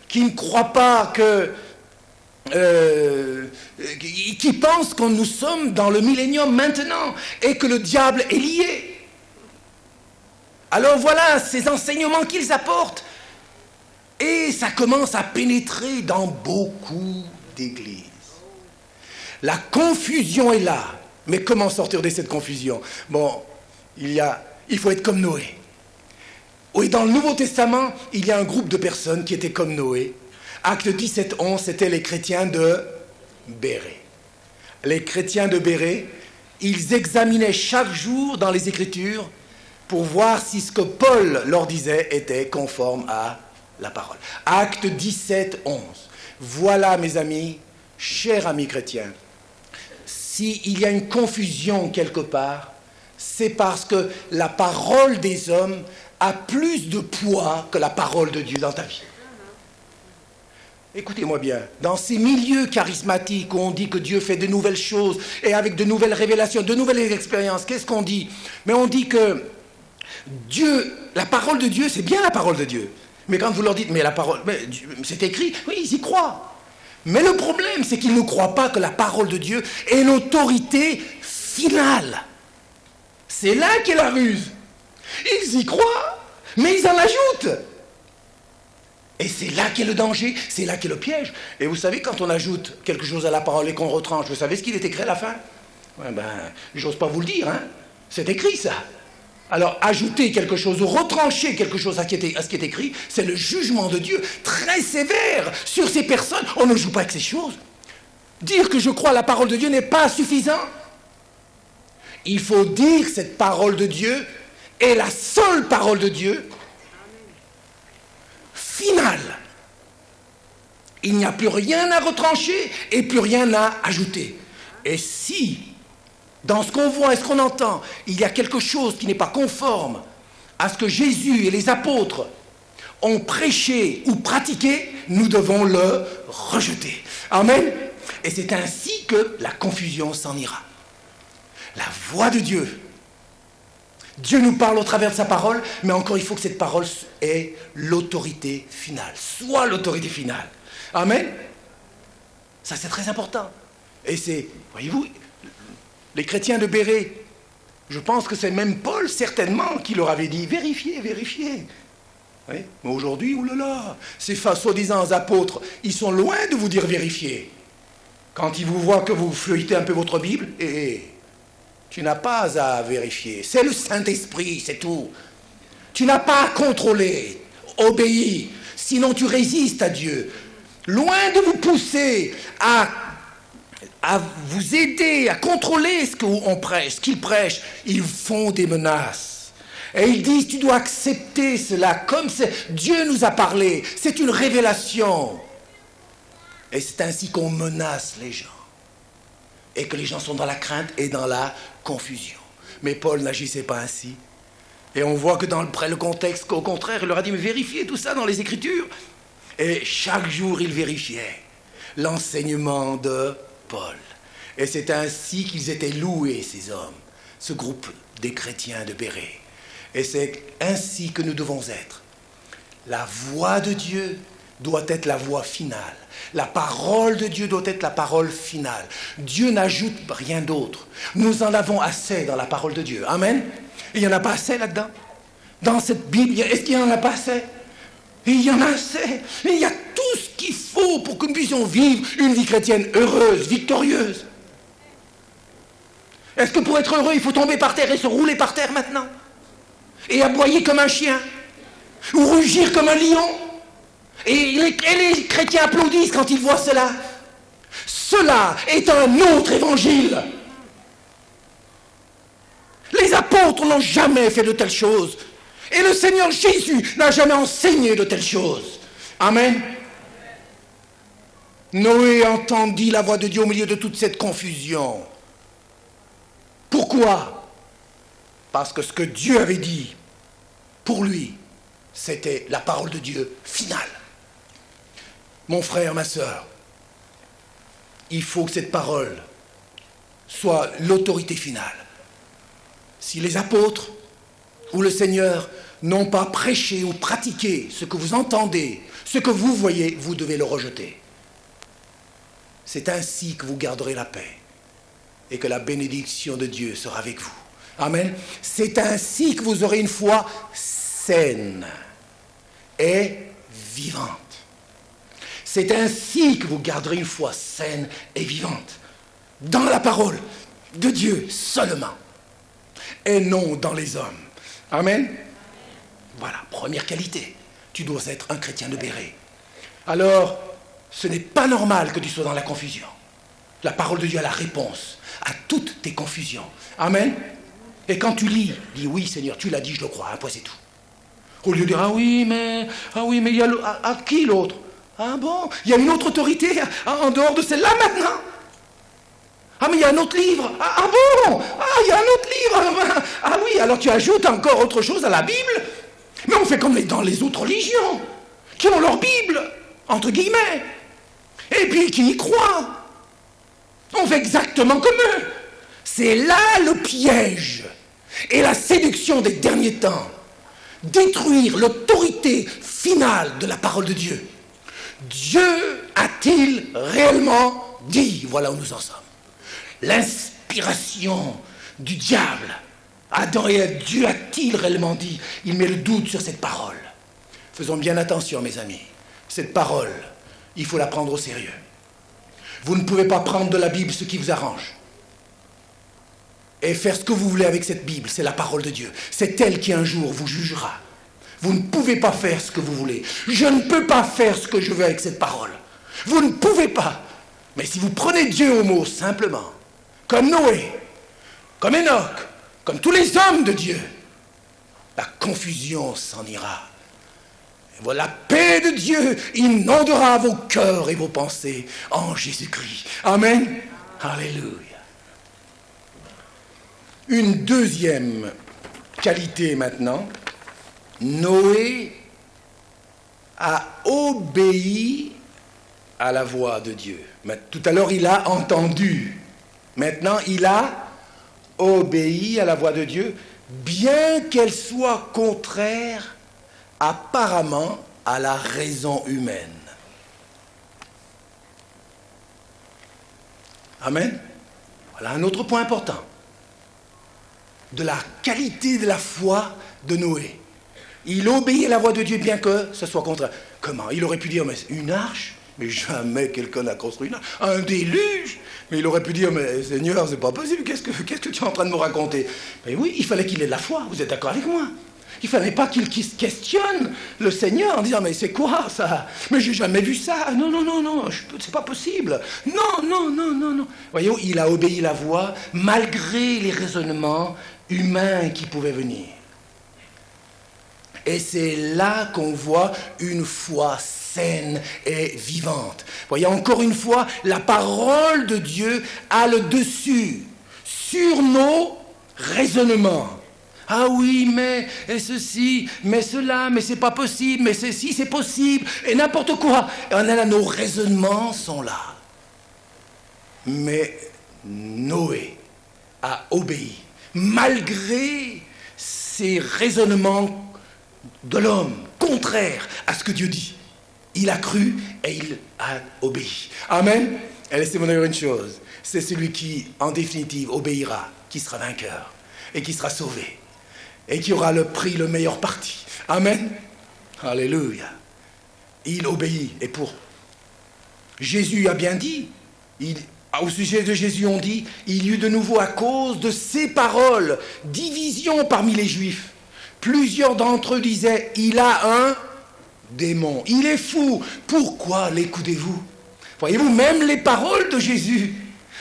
qui ne croient pas qui pensent que nous sommes dans le millénium maintenant, et que le diable est lié. Alors voilà ces enseignements qu'ils apportent. Et ça commence à pénétrer dans beaucoup d'églises. La confusion est là. Mais comment sortir de cette confusion? Bon, il faut être comme Noé. Oui, dans le Nouveau Testament, il y a un groupe de personnes qui étaient comme Noé. Acte 17, 11, c'était les chrétiens de Bérée. Les chrétiens de Bérée, ils examinaient chaque jour dans les Écritures pour voir si ce que Paul leur disait était conforme à la parole. Acte 17, 11. Voilà, mes amis, chers amis chrétiens, s'il y a une confusion quelque part, c'est parce que la parole des hommes a plus de poids que la parole de Dieu dans ta vie. Écoutez-moi bien, dans ces milieux charismatiques où on dit que Dieu fait de nouvelles choses et avec de nouvelles révélations, de nouvelles expériences, qu'est-ce qu'on dit? Mais on dit que Dieu, la parole de Dieu, c'est bien la parole de Dieu. Mais quand vous leur dites, mais la parole, mais c'est écrit, oui, ils y croient. Mais le problème, c'est qu'ils ne croient pas que la parole de Dieu est l'autorité finale. C'est là qu'est la ruse. Ils y croient, mais ils en ajoutent. Et c'est là qu'est le danger, c'est là qu'est le piège. Et vous savez, quand on ajoute quelque chose à la parole et qu'on retranche, vous savez ce qu'il est écrit à la fin? Ouais, j'ose pas vous le dire, hein. C'est écrit ça. Alors, ajouter quelque chose ou retrancher quelque chose à ce qui est écrit, c'est le jugement de Dieu très sévère sur ces personnes. On ne joue pas avec ces choses. Dire que je crois à la parole de Dieu n'est pas suffisant. Il faut dire que cette parole de Dieu est la seule parole de Dieu finale. Il n'y a plus rien à retrancher et plus rien à ajouter. Et si dans ce qu'on voit et ce qu'on entend, il y a quelque chose qui n'est pas conforme à ce que Jésus et les apôtres ont prêché ou pratiqué, nous devons le rejeter. Amen. Et c'est ainsi que la confusion s'en ira. La voix de Dieu. Dieu nous parle au travers de sa parole, mais encore il faut que cette parole ait l'autorité finale, soit l'autorité finale. Amen. Ça c'est très important. Et c'est, voyez-vous, les chrétiens de Bérée, je pense que c'est même Paul, certainement, qui leur avait dit « Vérifiez, vérifiez ». Oui, mais aujourd'hui, oulala, ces soi-disant apôtres, ils sont loin de vous dire « Vérifiez ». Quand ils vous voient que vous feuilletez un peu votre Bible, tu n'as pas à vérifier. C'est le Saint-Esprit, c'est tout. Tu n'as pas à contrôler, obéis, sinon tu résistes à Dieu. Loin de vous pousser à vous aider, à contrôler ce qu'on prêche, ce qu'ils prêchent, ils font des menaces. Et ils disent, tu dois accepter cela, comme Dieu nous a parlé, c'est une révélation. Et c'est ainsi qu'on menace les gens. Et que les gens sont dans la crainte et dans la confusion. Mais Paul n'agissait pas ainsi. Et on voit que dans le contexte, qu'au contraire, il leur a dit, mais vérifiez tout ça dans les Écritures. Et chaque jour, il vérifiait l'enseignement de Paul. Et c'est ainsi qu'ils étaient loués, ces hommes, ce groupe des chrétiens de Bérée. Et c'est ainsi que nous devons être. La voix de Dieu doit être la voix finale. La parole de Dieu doit être la parole finale. Dieu n'ajoute rien d'autre. Nous en avons assez dans la parole de Dieu. Amen. Il n'y en a pas assez là-dedans. Dans cette Bible, est-ce qu'il n'y en a pas assez? Il y en a assez. Il y a tout ce qu'il faut pour que nous puissions vivre une vie chrétienne heureuse, victorieuse. Est-ce que pour être heureux, il faut tomber par terre et se rouler par terre maintenant? Et aboyer comme un chien? Ou rugir comme un lion? Et les chrétiens applaudissent quand ils voient cela. Cela est un autre évangile. Les apôtres n'ont jamais fait de telles choses. Et le Seigneur Jésus n'a jamais enseigné de telles choses. Amen. Noé entendit la voix de Dieu au milieu de toute cette confusion. Pourquoi? Parce que ce que Dieu avait dit, pour lui, c'était la parole de Dieu finale. Mon frère, ma sœur, il faut que cette parole soit l'autorité finale. Si les apôtres ou le Seigneur n'ont pas prêché ou pratiqué ce que vous entendez, ce que vous voyez, vous devez le rejeter. C'est ainsi que vous garderez la paix et que la bénédiction de Dieu sera avec vous. Amen. C'est ainsi que vous aurez une foi saine et vivante. C'est ainsi que vous garderez une foi saine et vivante, dans la parole de Dieu seulement, et non dans les hommes. Amen. Voilà, première qualité. Tu dois être un chrétien de béret. Alors, ce n'est pas normal que tu sois dans la confusion. La parole de Dieu a la réponse à toutes tes confusions. Amen. Et quand tu lis, dis oui Seigneur, tu l'as dit, je le crois, un point c'est tout. Au lieu de dire ah oui mais il y a à qui l'autre? Ah bon, il y a une autre autorité en dehors de celle-là maintenant? Ah mais il y a un autre livre. Ah bon, il y a un autre livre. Ah oui, alors tu ajoutes encore autre chose à la Bible. Mais on fait comme dans les autres religions, qui ont leur Bible, entre guillemets, et puis qui y croient. On fait exactement comme eux. C'est là le piège et la séduction des derniers temps. Détruire l'autorité finale de la parole de Dieu. Dieu a-t-il réellement dit? Voilà où nous en sommes. L'inspiration du diable. Adam et Dieu a-t-il réellement dit? Il met le doute sur cette parole. Faisons bien attention, mes amis. Cette parole, il faut la prendre au sérieux. Vous ne pouvez pas prendre de la Bible ce qui vous arrange et faire ce que vous voulez avec cette Bible. C'est la parole de Dieu. C'est elle qui un jour vous jugera. Vous ne pouvez pas faire ce que vous voulez. Je ne peux pas faire ce que je veux avec cette parole. Vous ne pouvez pas. Mais si vous prenez Dieu au mot simplement, comme Noé, comme Enoch, comme tous les hommes de Dieu, la confusion s'en ira. Et voilà, la paix de Dieu inondera vos cœurs et vos pensées en Jésus-Christ. Amen. Alléluia. Une deuxième qualité maintenant. Noé a obéi à la voix de Dieu. Mais tout à l'heure, il a entendu. Maintenant, il a obéi à la voix de Dieu, bien qu'elle soit contraire apparemment à la raison humaine. Amen. Voilà un autre point important de la qualité de la foi de Noé. Il obéit à la voix de Dieu bien que ce soit contraire. Comment? Il aurait pu dire, mais une arche? Mais jamais quelqu'un n'a construit une arche. Un déluge? Mais il aurait pu dire, mais Seigneur, c'est pas possible, qu'est-ce que tu es en train de me raconter? Mais oui, il fallait qu'il ait de la foi, vous êtes d'accord avec moi? Il ne fallait pas qu'il questionne le Seigneur en disant, mais c'est quoi ça? Mais j'ai jamais vu ça. Non, c'est pas possible. Non. Voyez-vous, il a obéi la voix malgré les raisonnements humains qui pouvaient venir. Et c'est là qu'on voit une foi saine et vivante. Voyez, encore une fois, la parole de Dieu a le dessus sur nos raisonnements. Ah oui, mais et ceci, mais cela, mais c'est pas possible, mais ceci, c'est possible, et n'importe quoi. Et on a là, nos raisonnements sont là. Mais Noé a obéi, malgré ces raisonnements de l'homme, contraires à ce que Dieu dit. Il a cru et il a obéi. Amen. Et laissez-moi dire une chose. C'est celui qui, en définitive, obéira, qui sera vainqueur et qui sera sauvé et qui aura pris le meilleur parti. Amen. Alléluia. Il obéit. Et pour Jésus a bien dit, au sujet de Jésus on dit, il y eut de nouveau à cause de ces paroles, division parmi les Juifs. Plusieurs d'entre eux disaient, il a un démon, il est fou. Pourquoi l'écoutez-vous? Voyez-vous, même les paroles de Jésus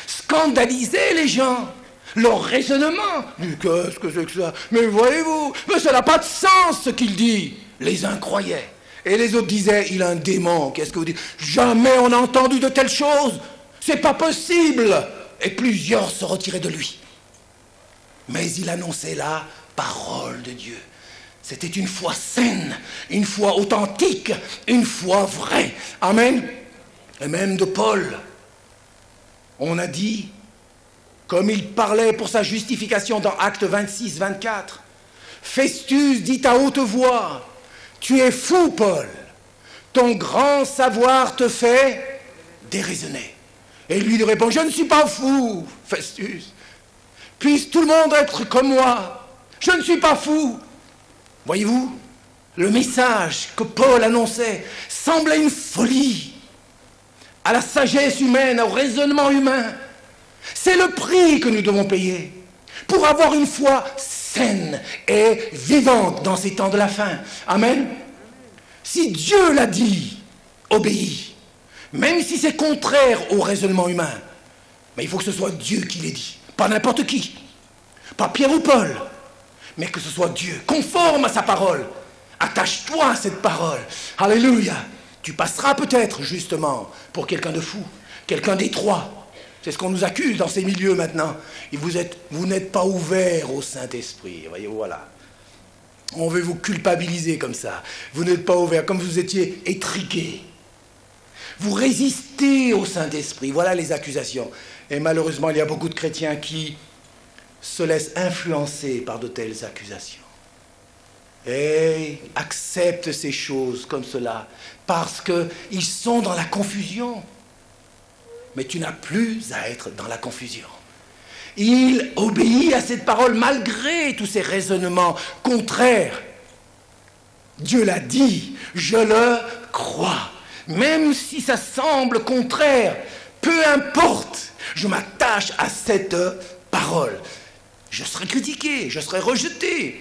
scandalisaient les gens. Leur raisonnement. Qu'est-ce que c'est que ça? Mais voyez-vous, mais ça n'a pas de sens ce qu'il dit. Les uns croyaient. Et les autres disaient, il a un démon. Qu'est-ce que vous dites? Jamais on n'a entendu de telles choses. C'est pas possible. Et plusieurs se retiraient de lui. Mais il annonçait la parole de Dieu. C'était une foi saine, une foi authentique, une foi vraie. Amen. Et même de Paul, on a dit, comme il parlait pour sa justification dans Actes 26, 24, Festus dit à haute voix, « Tu es fou, Paul, ton grand savoir te fait déraisonner. » Et lui répond, « Je ne suis pas fou, Festus. Puisse tout le monde être comme moi. Je ne suis pas fou. » Voyez-vous, le message que Paul annonçait semblait une folie à la sagesse humaine, au raisonnement humain. C'est le prix que nous devons payer pour avoir une foi saine et vivante dans ces temps de la fin. Amen. Si Dieu l'a dit, obéis, même si c'est contraire au raisonnement humain. Mais il faut que ce soit Dieu qui l'ait dit, pas n'importe qui, pas Pierre ou Paul, mais que ce soit Dieu, conforme à sa parole. Attache-toi à cette parole. Alléluia. Tu passeras peut-être justement pour quelqu'un de fou, quelqu'un d'étroit. C'est ce qu'on nous accuse dans ces milieux maintenant. Et vous n'êtes pas ouvert au Saint-Esprit. Voyez, voilà. On veut vous culpabiliser comme ça. Vous n'êtes pas ouvert, comme vous étiez étriqué. Vous résistez au Saint-Esprit. Voilà les accusations. Et malheureusement, il y a beaucoup de chrétiens qui se laissent influencer par de telles accusations. Et acceptent ces choses comme cela parce qu'ils sont dans la confusion. Mais tu n'as plus à être dans la confusion. Il obéit à cette parole malgré tous ces raisonnements contraires. Dieu l'a dit, je le crois. Même si ça semble contraire, peu importe, je m'attache à cette parole. Je serai critiqué, je serai rejeté,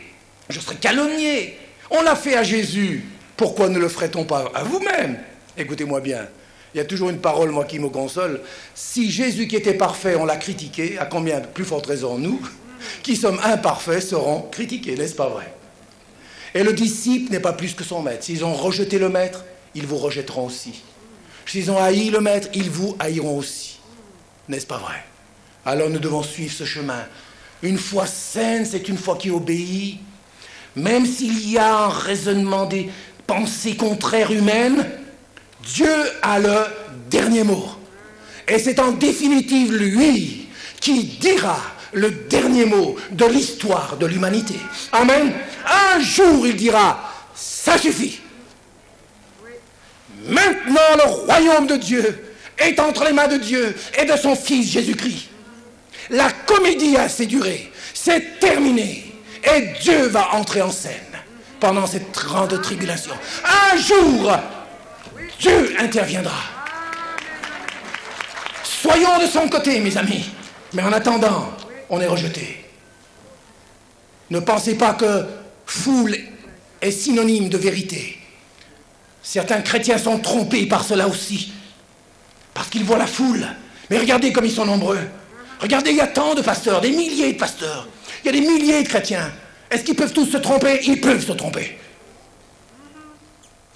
je serai calomnié. On l'a fait à Jésus, pourquoi ne le ferait-on pas à vous-même? Écoutez-moi bien, il y a toujours une parole, moi, qui me console. Si Jésus qui était parfait, on l'a critiqué, à combien de plus forte raison nous, qui sommes imparfaits, seront critiqués, n'est-ce pas vrai? Et le disciple n'est pas plus que son maître. S'ils ont rejeté le maître, ils vous rejetteront aussi. S'ils ont haï le maître, ils vous haïront aussi. N'est-ce pas vrai? Alors nous devons suivre ce chemin. Une foi saine, c'est une foi qui obéit. Même s'il y a un raisonnement des pensées contraires humaines, Dieu a le dernier mot. Et c'est en définitive lui qui dira le dernier mot de l'histoire de l'humanité. Amen. Un jour, il dira, ça suffit. Maintenant, le royaume de Dieu est entre les mains de Dieu et de son Fils Jésus-Christ. La comédie a assez duré, c'est terminé. Et Dieu va entrer en scène pendant cette grande tribulation. Un jour, Dieu interviendra. Soyons de son côté, mes amis. Mais en attendant, on est rejeté. Ne pensez pas que foule est synonyme de vérité. Certains chrétiens sont trompés par cela aussi. Parce qu'ils voient la foule. Mais regardez comme ils sont nombreux. Regardez, il y a tant de pasteurs, des milliers de pasteurs. Il y a des milliers de chrétiens. Est-ce qu'ils peuvent tous se tromper? Ils peuvent se tromper.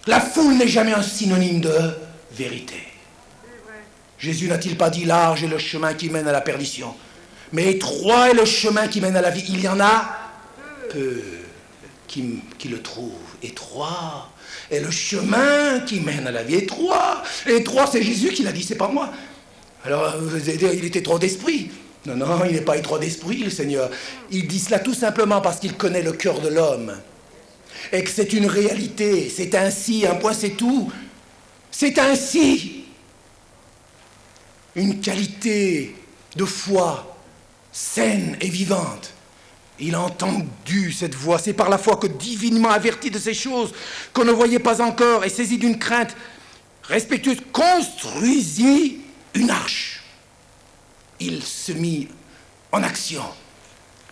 La foule n'est jamais un synonyme de vérité. Jésus n'a-t-il pas dit large est le chemin qui mène à la perdition, mais étroit est le chemin qui mène à la vie? Il y en a peu qui le trouvent. Étroit est le chemin qui mène à la vie. Étroit, c'est Jésus qui l'a dit, c'est pas moi. Alors, vous allez dire, il est étroit d'esprit. Non, il n'est pas étroit d'esprit, le Seigneur. Il dit cela tout simplement parce qu'il connaît le cœur de l'homme. Et que c'est une réalité, c'est ainsi, un point c'est tout. C'est ainsi une qualité de foi saine et vivante. Il a entendu cette voix. C'est par la foi que, divinement averti de ces choses qu'on ne voyait pas encore et saisi d'une crainte respectueuse, construisit une arche. Il se mit en action,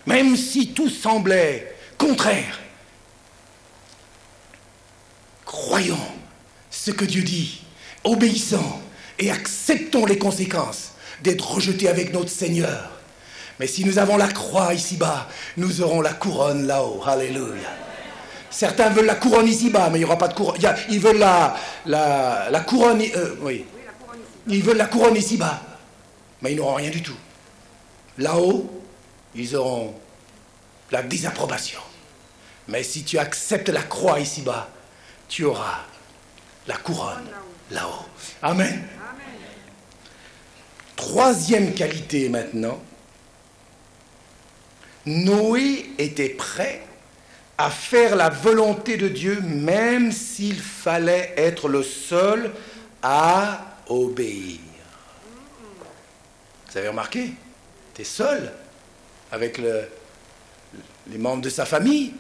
même si tout semblait contraire. Croyons ce que Dieu dit, obéissons et acceptons les conséquences d'être rejetés avec notre Seigneur. Mais si nous avons la croix ici-bas, nous aurons la couronne là-haut. Alléluia. Certains veulent la couronne ici-bas, mais il n'y aura pas de couronne. Ils veulent la couronne... oui. Ils veulent la couronne ici-bas, mais ils n'auront rien du tout. Là-haut, ils auront la désapprobation. Mais si tu acceptes la croix ici-bas, tu auras la couronne là-haut. Amen. Troisième qualité maintenant. Noé était prêt à faire la volonté de Dieu, même s'il fallait être le seul à obéir. Vous avez remarqué? Tu es seul avec les membres de sa famille.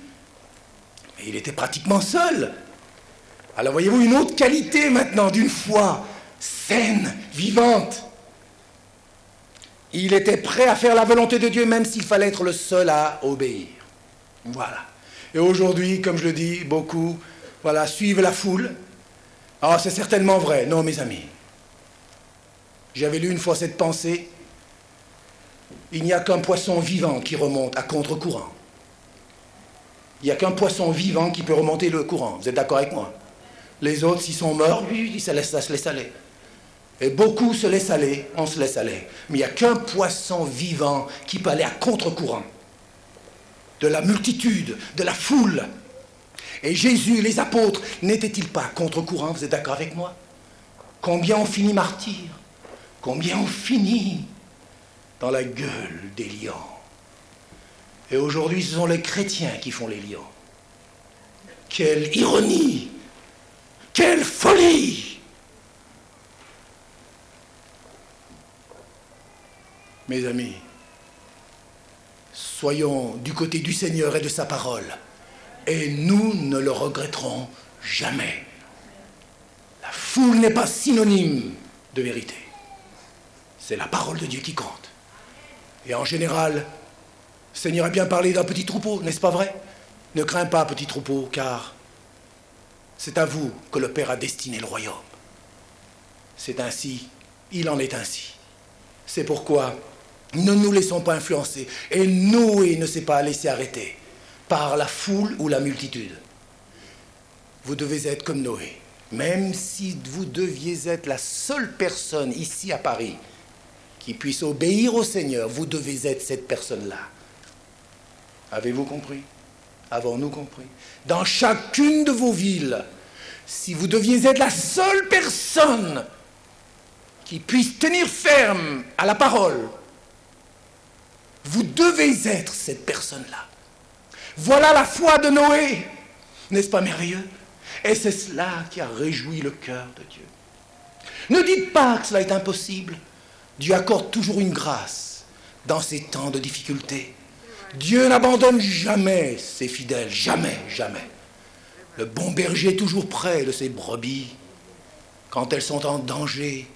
Et il était pratiquement seul. Alors voyez-vous une autre qualité maintenant d'une foi saine, vivante. Il était prêt à faire la volonté de Dieu, même s'il fallait être le seul à obéir. Voilà. Et aujourd'hui, comme je le dis, beaucoup, voilà, suivent la foule. Ah, c'est certainement vrai. Non, mes amis. J'avais lu une fois cette pensée. Il n'y a qu'un poisson vivant qui remonte à contre-courant. Il n'y a qu'un poisson vivant qui peut remonter le courant. Vous êtes d'accord avec moi? Les autres, s'ils sont morts, ça se laisse aller. Et beaucoup se laissent aller, on se laisse aller. Mais il n'y a qu'un poisson vivant qui peut aller à contre-courant de la multitude, de la foule. Et Jésus, les apôtres, n'étaient-ils pas à contre-courant? Vous êtes d'accord avec moi? Combien ont fini martyrs? Combien ont fini dans la gueule des lions? Et aujourd'hui, ce sont les chrétiens qui font les lions. Quelle ironie! Quelle folie! Mes amis, soyons du côté du Seigneur et de sa parole, et nous ne le regretterons jamais. La foule n'est pas synonyme de vérité. C'est la parole de Dieu qui compte. Et en général, le Seigneur a bien parlé d'un petit troupeau, n'est-ce pas vrai? Ne crains pas, petit troupeau, car c'est à vous que le Père a destiné le royaume. C'est ainsi, il en est ainsi. C'est pourquoi ne nous laissons pas influencer. Et Noé ne s'est pas laissé arrêter par la foule ou la multitude. Vous devez être comme Noé. Même si vous deviez être la seule personne ici à Paris qui puisse obéir au Seigneur, vous devez être cette personne-là. Avez-vous compris? Avons-nous compris? Dans chacune de vos villes, si vous deviez être la seule personne qui puisse tenir ferme à la parole, vous devez être cette personne-là. Voilà la foi de Noé. N'est-ce pas merveilleux? Et c'est cela qui a réjoui le cœur de Dieu. Ne dites pas que cela est impossible. Dieu accorde toujours une grâce dans ces temps de difficulté. Dieu n'abandonne jamais ses fidèles, jamais, jamais. Le bon berger est toujours près de ses brebis. Quand elles sont en danger,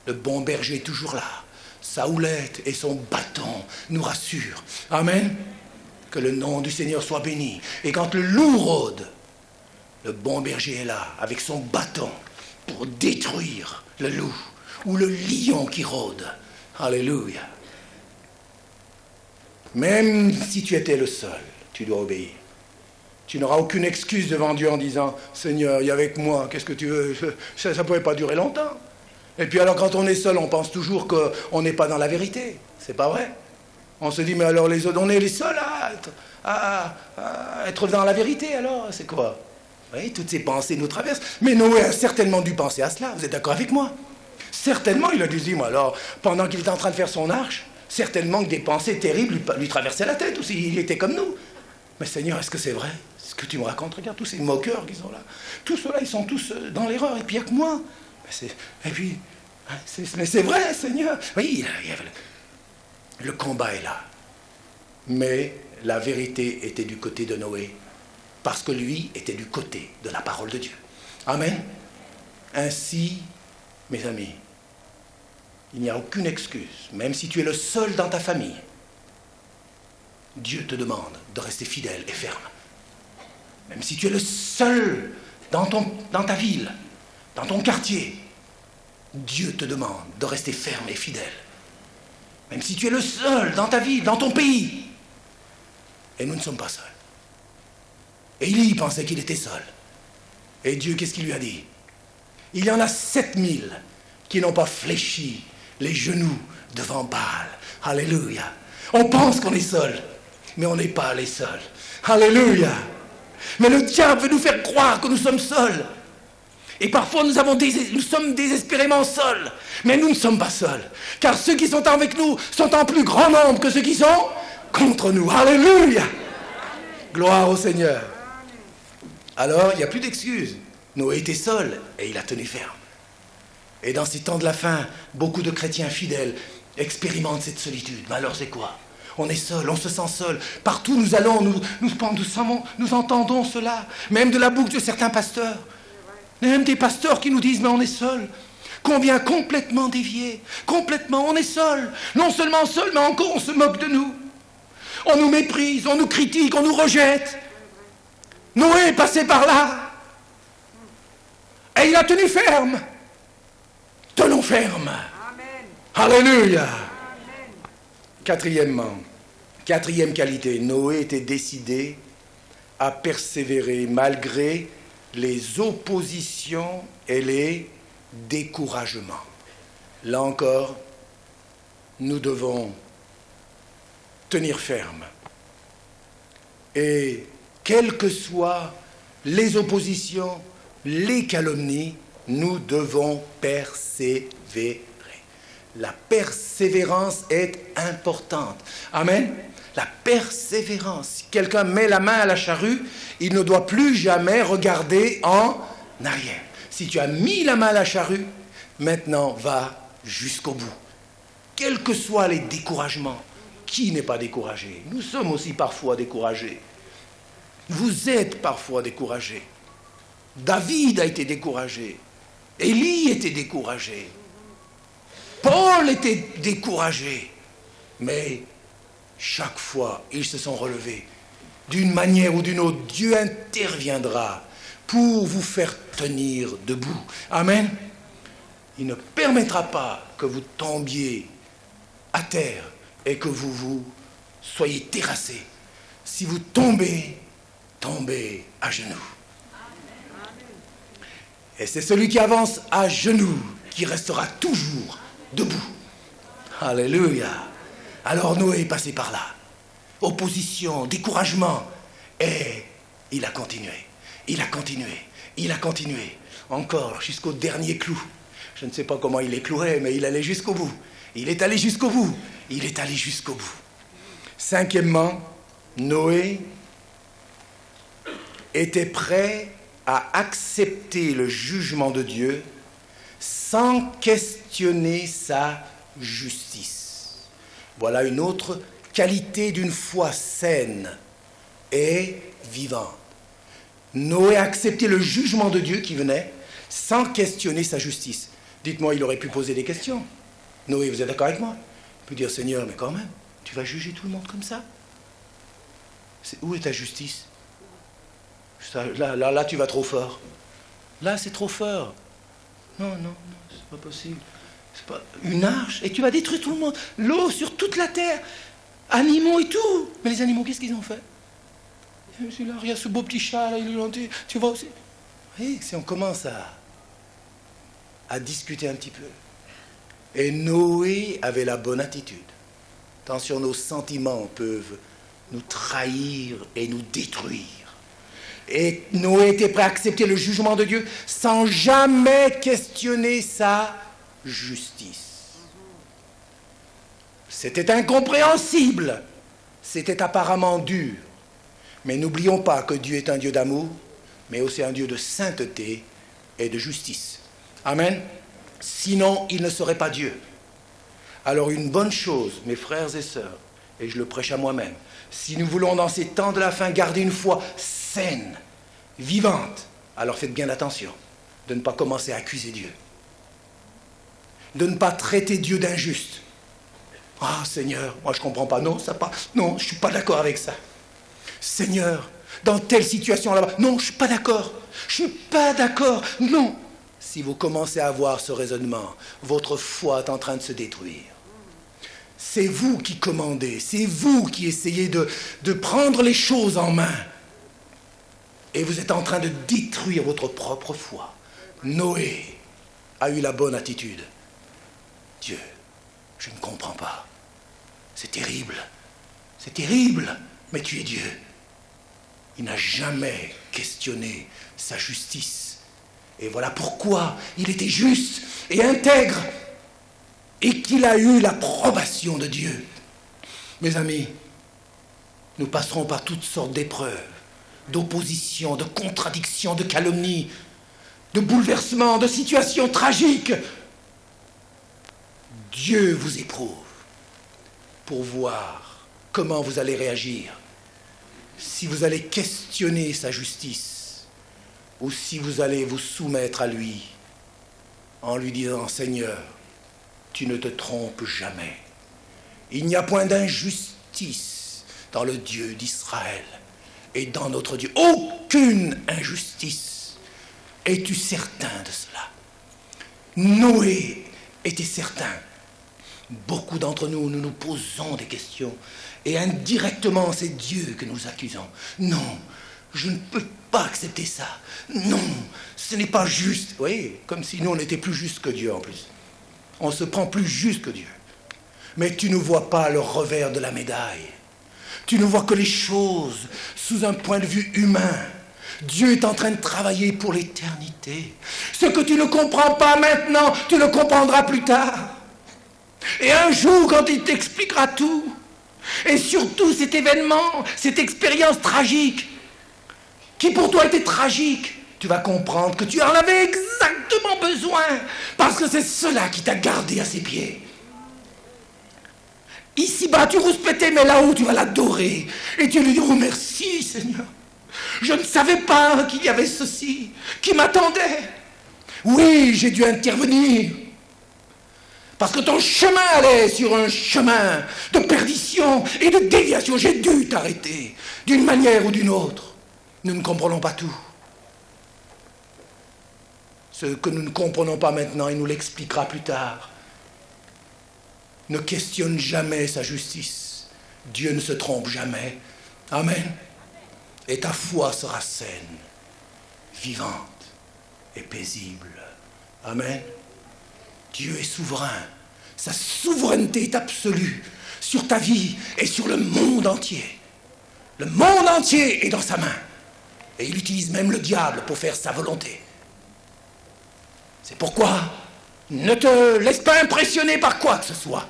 le bon berger est toujours là. Sa houlette et son bâton nous rassurent. Amen. Que le nom du Seigneur soit béni. Et quand le loup rôde, le bon berger est là, avec son bâton, pour détruire le loup ou le lion qui rôde. Alléluia. Même si tu étais le seul, tu dois obéir. Tu n'auras aucune excuse devant Dieu en disant « Seigneur, il y a avec moi, qu'est-ce que tu veux ?» Ça ne pouvait pas durer longtemps. Et puis alors quand on est seul, on pense toujours qu'on n'est pas dans la vérité. C'est pas vrai. On se dit, mais alors les autres, on est les seuls à être dans la vérité, alors c'est quoi? Oui, toutes ces pensées nous traversent. Mais Noé a certainement dû penser à cela, vous êtes d'accord avec moi? Certainement, il a dû se dire, moi alors, pendant qu'il était en train de faire son arche, certainement que des pensées terribles lui traversaient la tête aussi, il était comme nous. Mais Seigneur, est-ce que c'est vrai? Ce que tu me racontes, regarde tous ces moqueurs qui sont là. Tous ceux-là, ils sont tous dans l'erreur, et puis il n'y a que moi. Et puis, mais c'est vrai, Seigneur. Oui, le combat est là. Mais la vérité était du côté de Noé, parce que lui était du côté de la parole de Dieu. Amen. Ainsi, mes amis, il n'y a aucune excuse, même si tu es le seul dans ta famille. Dieu te demande de rester fidèle et ferme. Même si tu es le seul dans ta ville, dans ton quartier, Dieu te demande de rester ferme et fidèle. Même si tu es le seul dans ta ville, dans ton pays. Et nous ne sommes pas seuls. Élie pensait qu'il était seul. Et Dieu, qu'est-ce qu'il lui a dit? Il y en a 7000 qui n'ont pas fléchi les genoux devant Baal. Alléluia. On pense qu'on est seul, mais on n'est pas les seuls. Alléluia. Mais le diable veut nous faire croire que nous sommes seuls. Et parfois nous sommes désespérément seuls. Mais nous ne sommes pas seuls. Car ceux qui sont avec nous sont en plus grand nombre que ceux qui sont contre nous. Alléluia. Gloire au Seigneur. Alors, il n'y a plus d'excuses. Noé était seul et il a tenu ferme. Et dans ces temps de la fin, beaucoup de chrétiens fidèles expérimentent cette solitude. Mais alors c'est quoi? On est seul, on se sent seul. Partout où nous allons, nous entendons cela. Même de la bouche de certains pasteurs. Même des pasteurs qui nous disent, mais on est seul. Combien complètement déviés. Complètement, on est seul. Non seulement seul, mais encore on se moque de nous. On nous méprise, on nous critique, on nous rejette. Noé est passé par là. Et il a tenu ferme. Tenons ferme. Amen. Alléluia. Amen. Quatrième qualité, Noé était décidé à persévérer malgré les oppositions et les découragements. Là encore, nous devons tenir ferme. Et quelles que soient les oppositions, les calomnies, nous devons persévérer. La persévérance est importante. Amen. La persévérance. Si quelqu'un met la main à la charrue, il ne doit plus jamais regarder en arrière. Si tu as mis la main à la charrue, maintenant va jusqu'au bout. Quels que soient les découragements. Qui n'est pas découragé? Nous sommes aussi parfois découragés. Vous êtes parfois découragés. David a été découragé. Élie était découragé. Paul était découragé. Mais chaque fois, ils se sont relevés. D'une manière ou d'une autre, Dieu interviendra pour vous faire tenir debout. Amen. Il ne permettra pas que vous tombiez à terre et que vous soyez terrassés. Si vous tombez, tombez à genoux. Et c'est celui qui avance à genoux qui restera toujours debout. Alléluia. Alors Noé est passé par là. Opposition, découragement. Et il a continué. Il a continué. Il a continué. Encore jusqu'au dernier clou. Je ne sais pas comment il est cloué, mais il allait jusqu'au bout. Il est allé jusqu'au bout. Il est allé jusqu'au bout. Cinquièmement, Noé était prêt à accepter le jugement de Dieu sans questionner sa justice. Voilà une autre qualité d'une foi saine et vivante. Noé a accepté le jugement de Dieu qui venait sans questionner sa justice. Dites-moi, il aurait pu poser des questions. Noé, vous êtes d'accord avec moi? Il peut dire, Seigneur, mais quand même, tu vas juger tout le monde comme ça? Où est ta justice? Là, tu vas trop fort. Là, c'est trop fort. Non, c'est pas possible. C'est pas une arche, et tu vas détruire tout le monde. L'eau sur toute la terre, animaux et tout. Mais les animaux, qu'est-ce qu'ils ont fait? Là, regarde ce beau petit chat, là, il est gentil. Tu vois aussi. Oui, si on commence à discuter un petit peu. Et Noé avait la bonne attitude. Attention, nos sentiments peuvent nous trahir et nous détruire. Et Noé était prêt à accepter le jugement de Dieu sans jamais questionner sa justice. C'était incompréhensible. C'était apparemment dur. Mais n'oublions pas que Dieu est un Dieu d'amour, mais aussi un Dieu de sainteté et de justice. Amen. Sinon, il ne serait pas Dieu. Alors une bonne chose, mes frères et sœurs, et je le prêche à moi-même, si nous voulons dans ces temps de la fin garder une foi saine, vivante, alors faites bien attention de ne pas commencer à accuser Dieu. De ne pas traiter Dieu d'injuste. Ah Seigneur, moi je ne comprends pas, non, non, je ne suis pas d'accord avec ça. Seigneur, dans telle situation là-bas, non, je ne suis pas d'accord. Je ne suis pas d'accord, non. Si vous commencez à avoir ce raisonnement, votre foi est en train de se détruire. C'est vous qui commandez, c'est vous qui essayez de prendre les choses en main. Et vous êtes en train de détruire votre propre foi. Noé a eu la bonne attitude. Dieu, je ne comprends pas. C'est terrible, mais tu es Dieu. Il n'a jamais questionné sa justice. Et voilà pourquoi il était juste et intègre et qu'il a eu l'approbation de Dieu. Mes amis, nous passerons par toutes sortes d'épreuves, d'oppositions, de contradictions, de calomnies, de bouleversements, de situations tragiques. Dieu vous éprouve pour voir comment vous allez réagir, si vous allez questionner sa justice ou si vous allez vous soumettre à lui en lui disant « Seigneur, tu ne te trompes jamais. Il n'y a point d'injustice dans le Dieu d'Israël et dans notre Dieu. Aucune injustice. Es-tu certain de cela ?» Noé était certain. Beaucoup d'entre nous, nous nous posons des questions et indirectement, c'est Dieu que nous accusons. Non, je ne peux pas accepter ça. Non, ce n'est pas juste. Vous voyez, comme si nous, on était plus justes que Dieu en plus. On se prend plus juste que Dieu. Mais tu ne vois pas le revers de la médaille. Tu ne vois que les choses sous un point de vue humain. Dieu est en train de travailler pour l'éternité. Ce que tu ne comprends pas maintenant, tu le comprendras plus tard. Et un jour, quand il t'expliquera tout, et surtout cet événement, cette expérience tragique, qui pour toi était tragique, tu vas comprendre que tu en avais exactement besoin, parce que c'est cela qui t'a gardé à ses pieds. Ici-bas, tu rouspétais, mais là-haut, tu vas l'adorer. Et tu lui dis, oh merci Seigneur. Je ne savais pas qu'il y avait ceci qui m'attendait. Oui, j'ai dû intervenir. Parce que ton chemin allait sur un chemin de perdition et de déviation. J'ai dû t'arrêter d'une manière ou d'une autre. Nous ne comprenons pas tout. Ce que nous ne comprenons pas maintenant, il nous l'expliquera plus tard. Ne questionne jamais sa justice. Dieu ne se trompe jamais. Amen. Et ta foi sera saine, vivante et paisible. Amen. Dieu est souverain. Sa souveraineté est absolue sur ta vie et sur le monde entier. Le monde entier est dans sa main. Et il utilise même le diable pour faire sa volonté. C'est pourquoi ne te laisse pas impressionner par quoi que ce soit.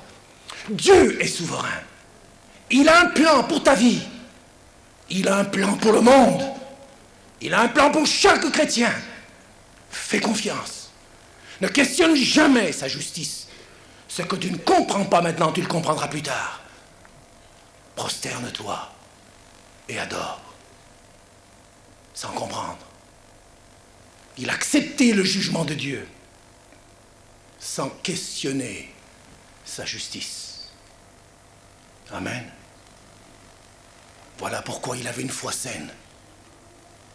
Dieu est souverain. Il a un plan pour ta vie. Il a un plan pour le monde. Il a un plan pour chaque chrétien. Fais confiance. Ne questionne jamais sa justice. Ce que tu ne comprends pas maintenant, tu le comprendras plus tard. Prosterne-toi et adore. Sans comprendre. Il a accepté le jugement de Dieu sans questionner sa justice. Amen. Voilà pourquoi il avait une foi saine.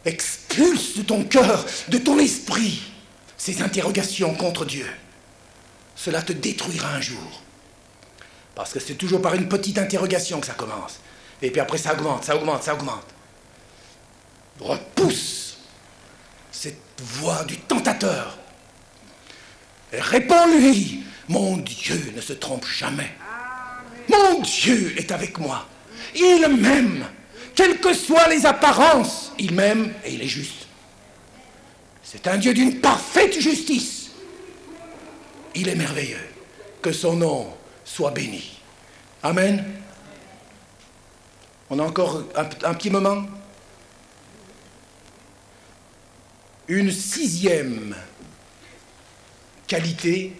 Expulse de ton cœur, de ton esprit, ces interrogations contre Dieu. Cela te détruira un jour. Parce que c'est toujours par une petite interrogation que ça commence. Et puis après ça augmente, ça augmente, ça augmente. Repousse cette voix du tentateur. Et réponds-lui, mon Dieu ne se trompe jamais. Mon Dieu est avec moi. Il m'aime. Quelles que soient les apparences, il m'aime et il est juste. C'est un Dieu d'une parfaite justice. Il est merveilleux. Que son nom soit béni. Amen. On a encore un petit moment. Une sixième qualité,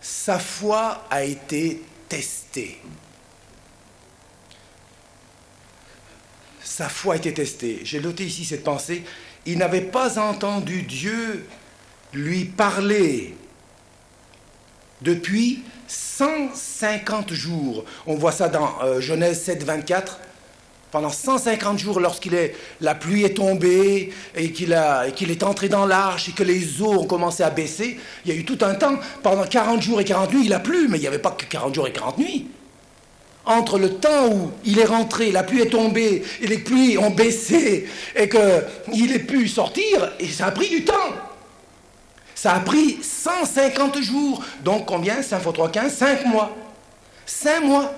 sa foi a été testée. Sa foi a été testée. J'ai noté ici cette pensée. Il n'avait pas entendu Dieu lui parler depuis 150 jours. On voit ça dans Genèse 7, 24. Pendant 150 jours, la pluie est tombée et qu'il est entré dans l'arche et que les eaux ont commencé à baisser, il y a eu tout un temps, pendant 40 jours et 40 nuits, il a plu, mais il n'y avait pas que 40 jours et 40 nuits. Entre le temps où il est rentré, la pluie est tombée et les pluies ont baissé et qu'il ait pu sortir, et ça a pris du temps. Ça a pris 150 jours. Donc combien? 5 fois 3, 15, 5 mois. 5 mois.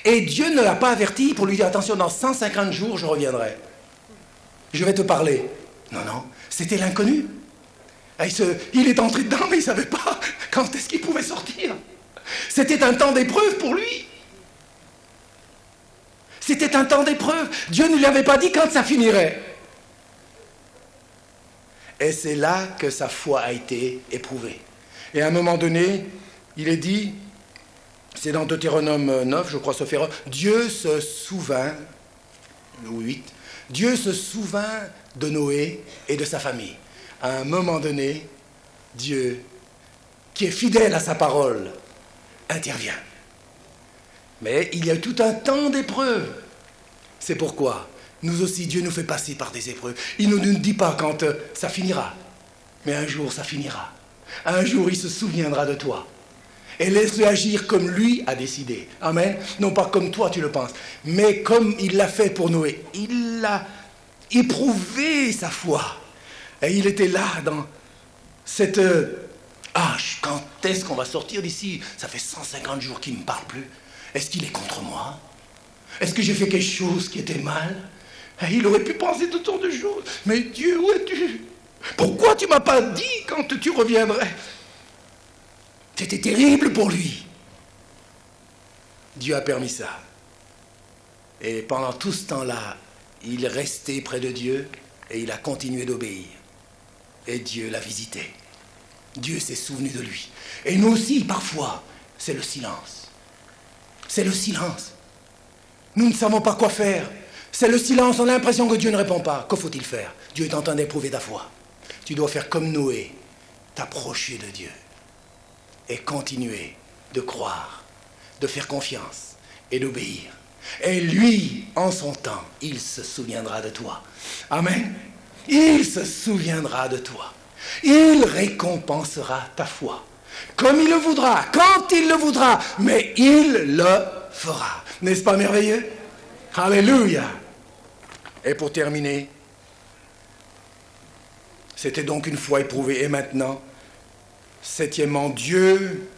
Et Dieu ne l'a pas averti pour lui dire, attention, dans 150 jours, je reviendrai. Je vais te parler. Non, non, c'était l'inconnu. Il est entré dedans, mais il ne savait pas quand est-ce qu'il pouvait sortir. C'était un temps d'épreuve pour lui. C'était un temps d'épreuve. Dieu ne lui avait pas dit quand ça finirait. Et c'est là que sa foi a été éprouvée. Et à un moment donné, il est dit, c'est dans Deutéronome 9, je crois, sauf erreur, Dieu se souvint, ou 8, Dieu se souvint de Noé et de sa famille. À un moment donné, Dieu, qui est fidèle à sa parole, intervient. Mais il y a tout un temps d'épreuve. C'est pourquoi nous aussi, Dieu nous fait passer par des épreuves. Il ne nous dit pas quand ça finira. Mais un jour, ça finira. Un jour, il se souviendra de toi. Et laisse-le agir comme lui a décidé. Amen. Non pas comme toi tu le penses, mais comme il l'a fait pour Noé. Il a éprouvé sa foi. Et il était là dans cette... quand est-ce qu'on va sortir d'ici? Ça fait 150 jours qu'il ne me parle plus. Est-ce qu'il est contre moi? Est-ce que j'ai fait quelque chose qui était mal? Et il aurait pu penser toutes sortes de choses. Mais Dieu, où es-tu? Pourquoi tu ne m'as pas dit quand tu reviendrais? C'était terrible pour lui. Dieu a permis ça. Et pendant tout ce temps-là, il est resté près de Dieu et il a continué d'obéir. Et Dieu l'a visité. Dieu s'est souvenu de lui. Et nous aussi, parfois, c'est le silence. C'est le silence. Nous ne savons pas quoi faire. C'est le silence, on a l'impression que Dieu ne répond pas. Que faut-il faire? Dieu est en train d'éprouver ta foi. Tu dois faire comme Noé, t'approcher de Dieu et continuer de croire, de faire confiance et d'obéir. Et lui, en son temps, il se souviendra de toi. Amen. Il se souviendra de toi. Il récompensera ta foi. Comme il le voudra, quand il le voudra, mais il le fera. N'est-ce pas merveilleux? Alléluia. Et pour terminer, c'était donc une foi éprouvée. Et maintenant, septièmement, Dieu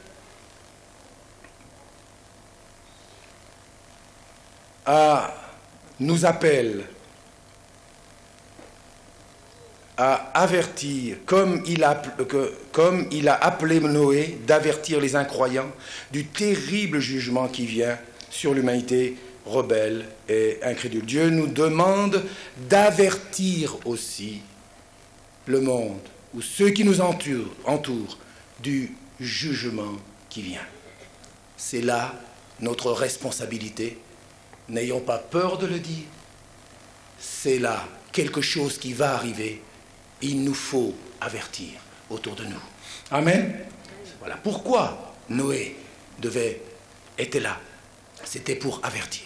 nous appelle à avertir, comme il a appelé Noé, d'avertir les incroyants du terrible jugement qui vient sur l'humanité rebelle et incrédule. Dieu nous demande d'avertir aussi le monde, ou ceux qui nous entourent, du jugement qui vient. C'est là notre responsabilité. N'ayons pas peur de le dire. C'est là quelque chose qui va arriver. Il nous faut avertir autour de nous. Amen. Voilà pourquoi Noé était là. C'était pour avertir.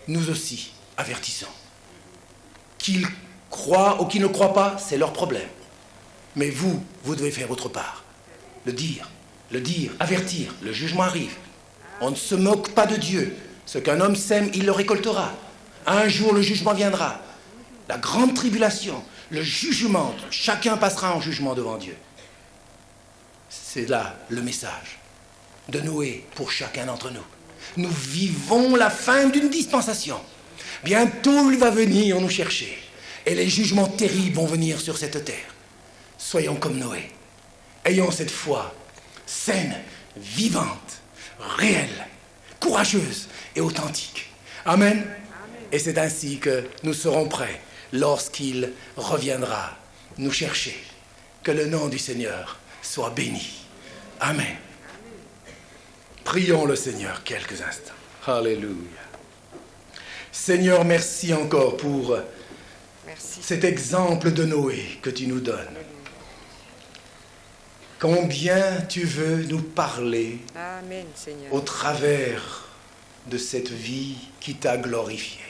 Nous aussi, avertissons. Qu'ils croient ou qu'ils ne croient pas, c'est leur problème. Mais vous devez faire votre part. Le dire, avertir. Le jugement arrive. On ne se moque pas de Dieu. Ce qu'un homme sème, il le récoltera. Un jour, le jugement viendra. La grande tribulation, le jugement, chacun passera en jugement devant Dieu. C'est là le message de Noé pour chacun d'entre nous. Nous vivons la fin d'une dispensation. Bientôt, il va venir nous chercher. Et les jugements terribles vont venir sur cette terre. Soyons comme Noé. Ayons cette foi saine, vivante, réelle, courageuse et authentique. Amen. Et c'est ainsi que nous serons prêts lorsqu'il reviendra nous chercher. Que le nom du Seigneur sois béni. Amen. Prions le Seigneur quelques instants. Alléluia. Seigneur, merci encore pour cet exemple de Noé que tu nous donnes. Combien tu veux nous parler Amen, Seigneur. au travers de cette vie qui t'a glorifié.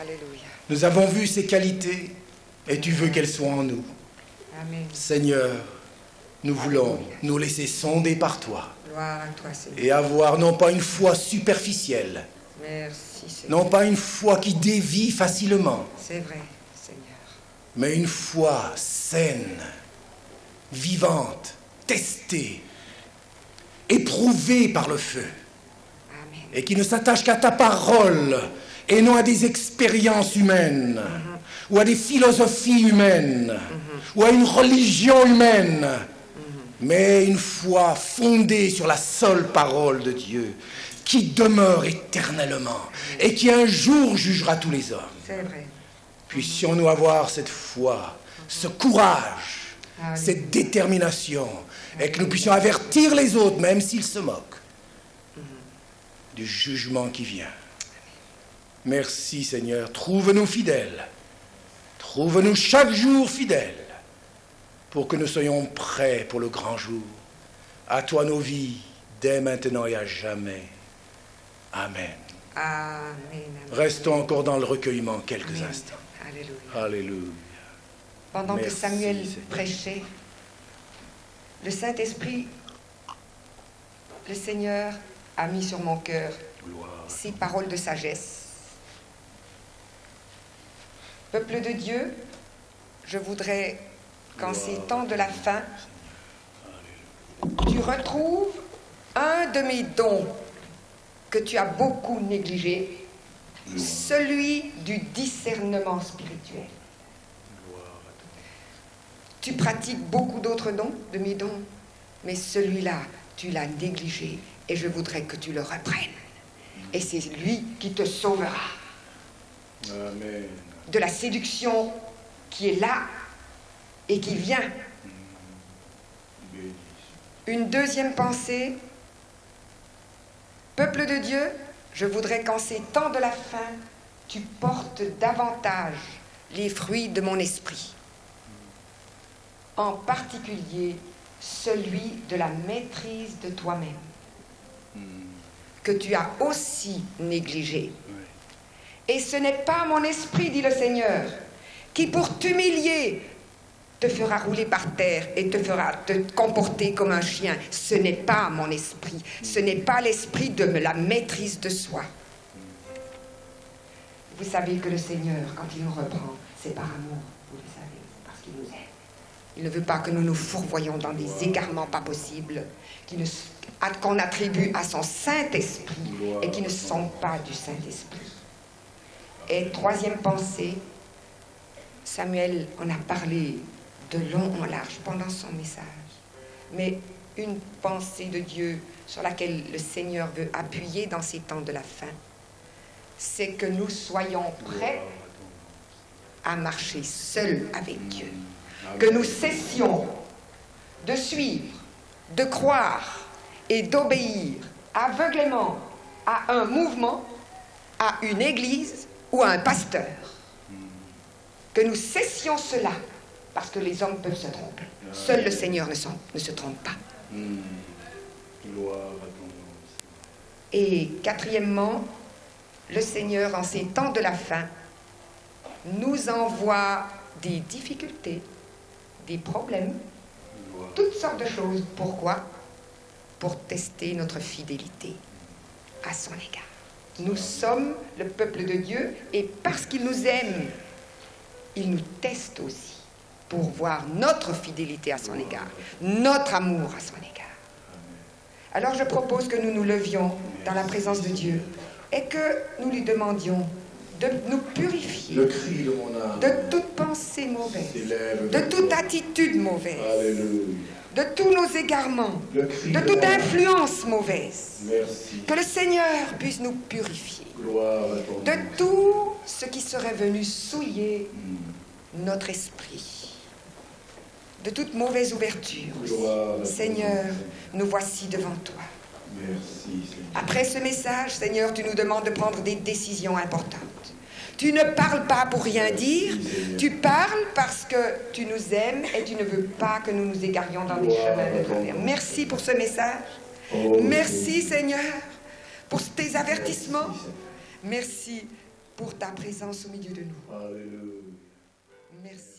Alléluia. Nous avons vu ses qualités et tu veux qu'elles soient en nous. Amen. Seigneur, nous voulons nous laisser sonder par toi Gloire à toi, Seigneur. et avoir non pas une foi superficielle, Merci, Seigneur. non pas une foi qui dévie facilement, C'est vrai, Seigneur. mais une foi saine, vivante, testée, éprouvée par le feu, Amen. et qui ne s'attache qu'à ta parole et non à des expériences humaines, ou à des philosophies humaines, ou à une religion humaine, mais une foi fondée sur la seule parole de Dieu, qui demeure éternellement et qui un jour jugera tous les hommes. C'est vrai. Puissions-nous avoir cette foi, ce courage, Alléluia. cette détermination, et que nous puissions avertir les autres, même s'ils se moquent, du jugement qui vient. Merci Seigneur, trouve-nous fidèles, trouve-nous chaque jour fidèles, pour que nous soyons prêts pour le grand jour. À toi nos vies, dès maintenant et à jamais. Amen. Amen. Amen. Restons encore dans le recueillement quelques Amen. instants. Alléluia. Alléluia. Pendant Merci, que Samuel Seigneur. prêchait, le Saint-Esprit, le Seigneur a mis sur mon cœur Gloire. ces paroles de sagesse. Peuple de Dieu, je voudrais qu'en ces temps de la fin, tu retrouves un de mes dons que tu as beaucoup négligé, celui du discernement spirituel. Tu pratiques beaucoup d'autres dons, de mes dons, mais celui-là, tu l'as négligé et je voudrais que tu le reprennes. Et c'est lui qui te sauvera Amen. de la séduction qui est là et qui vient. Une deuxième pensée, peuple de Dieu, je voudrais qu'en ces temps de la fin, tu portes davantage les fruits de mon esprit. En particulier, celui de la maîtrise de toi-même, que tu as aussi négligé. Et ce n'est pas mon esprit, dit le Seigneur, qui pour t'humilier te fera rouler par terre et te fera te comporter comme un chien. Ce n'est pas mon esprit. Ce n'est pas l'esprit de la maîtrise de soi. Vous savez que le Seigneur, quand il nous reprend, c'est par amour. Vous le savez, c'est parce qu'il nous aime. Il ne veut pas que nous nous fourvoyions dans des égarements pas possibles, qu'on attribue à son Saint-Esprit et qui ne sont pas du Saint-Esprit. Et troisième pensée, Samuel en a parlé de long en large pendant son message. Mais une pensée de Dieu sur laquelle le Seigneur veut appuyer dans ces temps de la fin, c'est que nous soyons prêts à marcher seuls avec Dieu. Que nous cessions de suivre, de croire et d'obéir aveuglément à un mouvement, à une église ou à un pasteur. Que nous cessions cela, parce que les hommes peuvent se tromper. Seul le Seigneur ne se trompe pas. Gloire à ton nom. Et quatrièmement, le Seigneur, en ces temps de la fin, nous envoie des difficultés, des problèmes, toutes sortes de choses. Pourquoi? Pour tester notre fidélité à son égard. Nous sommes le peuple de Dieu et parce qu'il nous aime, il nous teste aussi pour voir notre fidélité à son égard, notre amour à son égard. Alors je propose que nous nous levions dans la présence de Dieu et que nous lui demandions de nous purifier Le cri de mon âme de toute pensée mauvaise, s'élève de vers toute toi. attitude mauvaise, Alléluia. de tous nos égarements, Le cri de de toute mon âme. influence mauvaise. Merci. Que le Seigneur puisse nous purifier Gloire à ton nom. de tout ce qui serait venu souiller notre esprit, de toute mauvaise ouverture. Seigneur, nous voici devant toi. Merci, Seigneur. Après ce message, Seigneur, tu nous demandes de prendre des décisions importantes. Tu ne parles pas pour rien dire, tu parles parce que tu nous aimes et tu ne veux pas que nous nous égarions dans des chemins de travers. Merci pour ce message. Merci, Seigneur, pour tes avertissements. Merci pour ta présence au milieu de nous. Alléluia. Merci.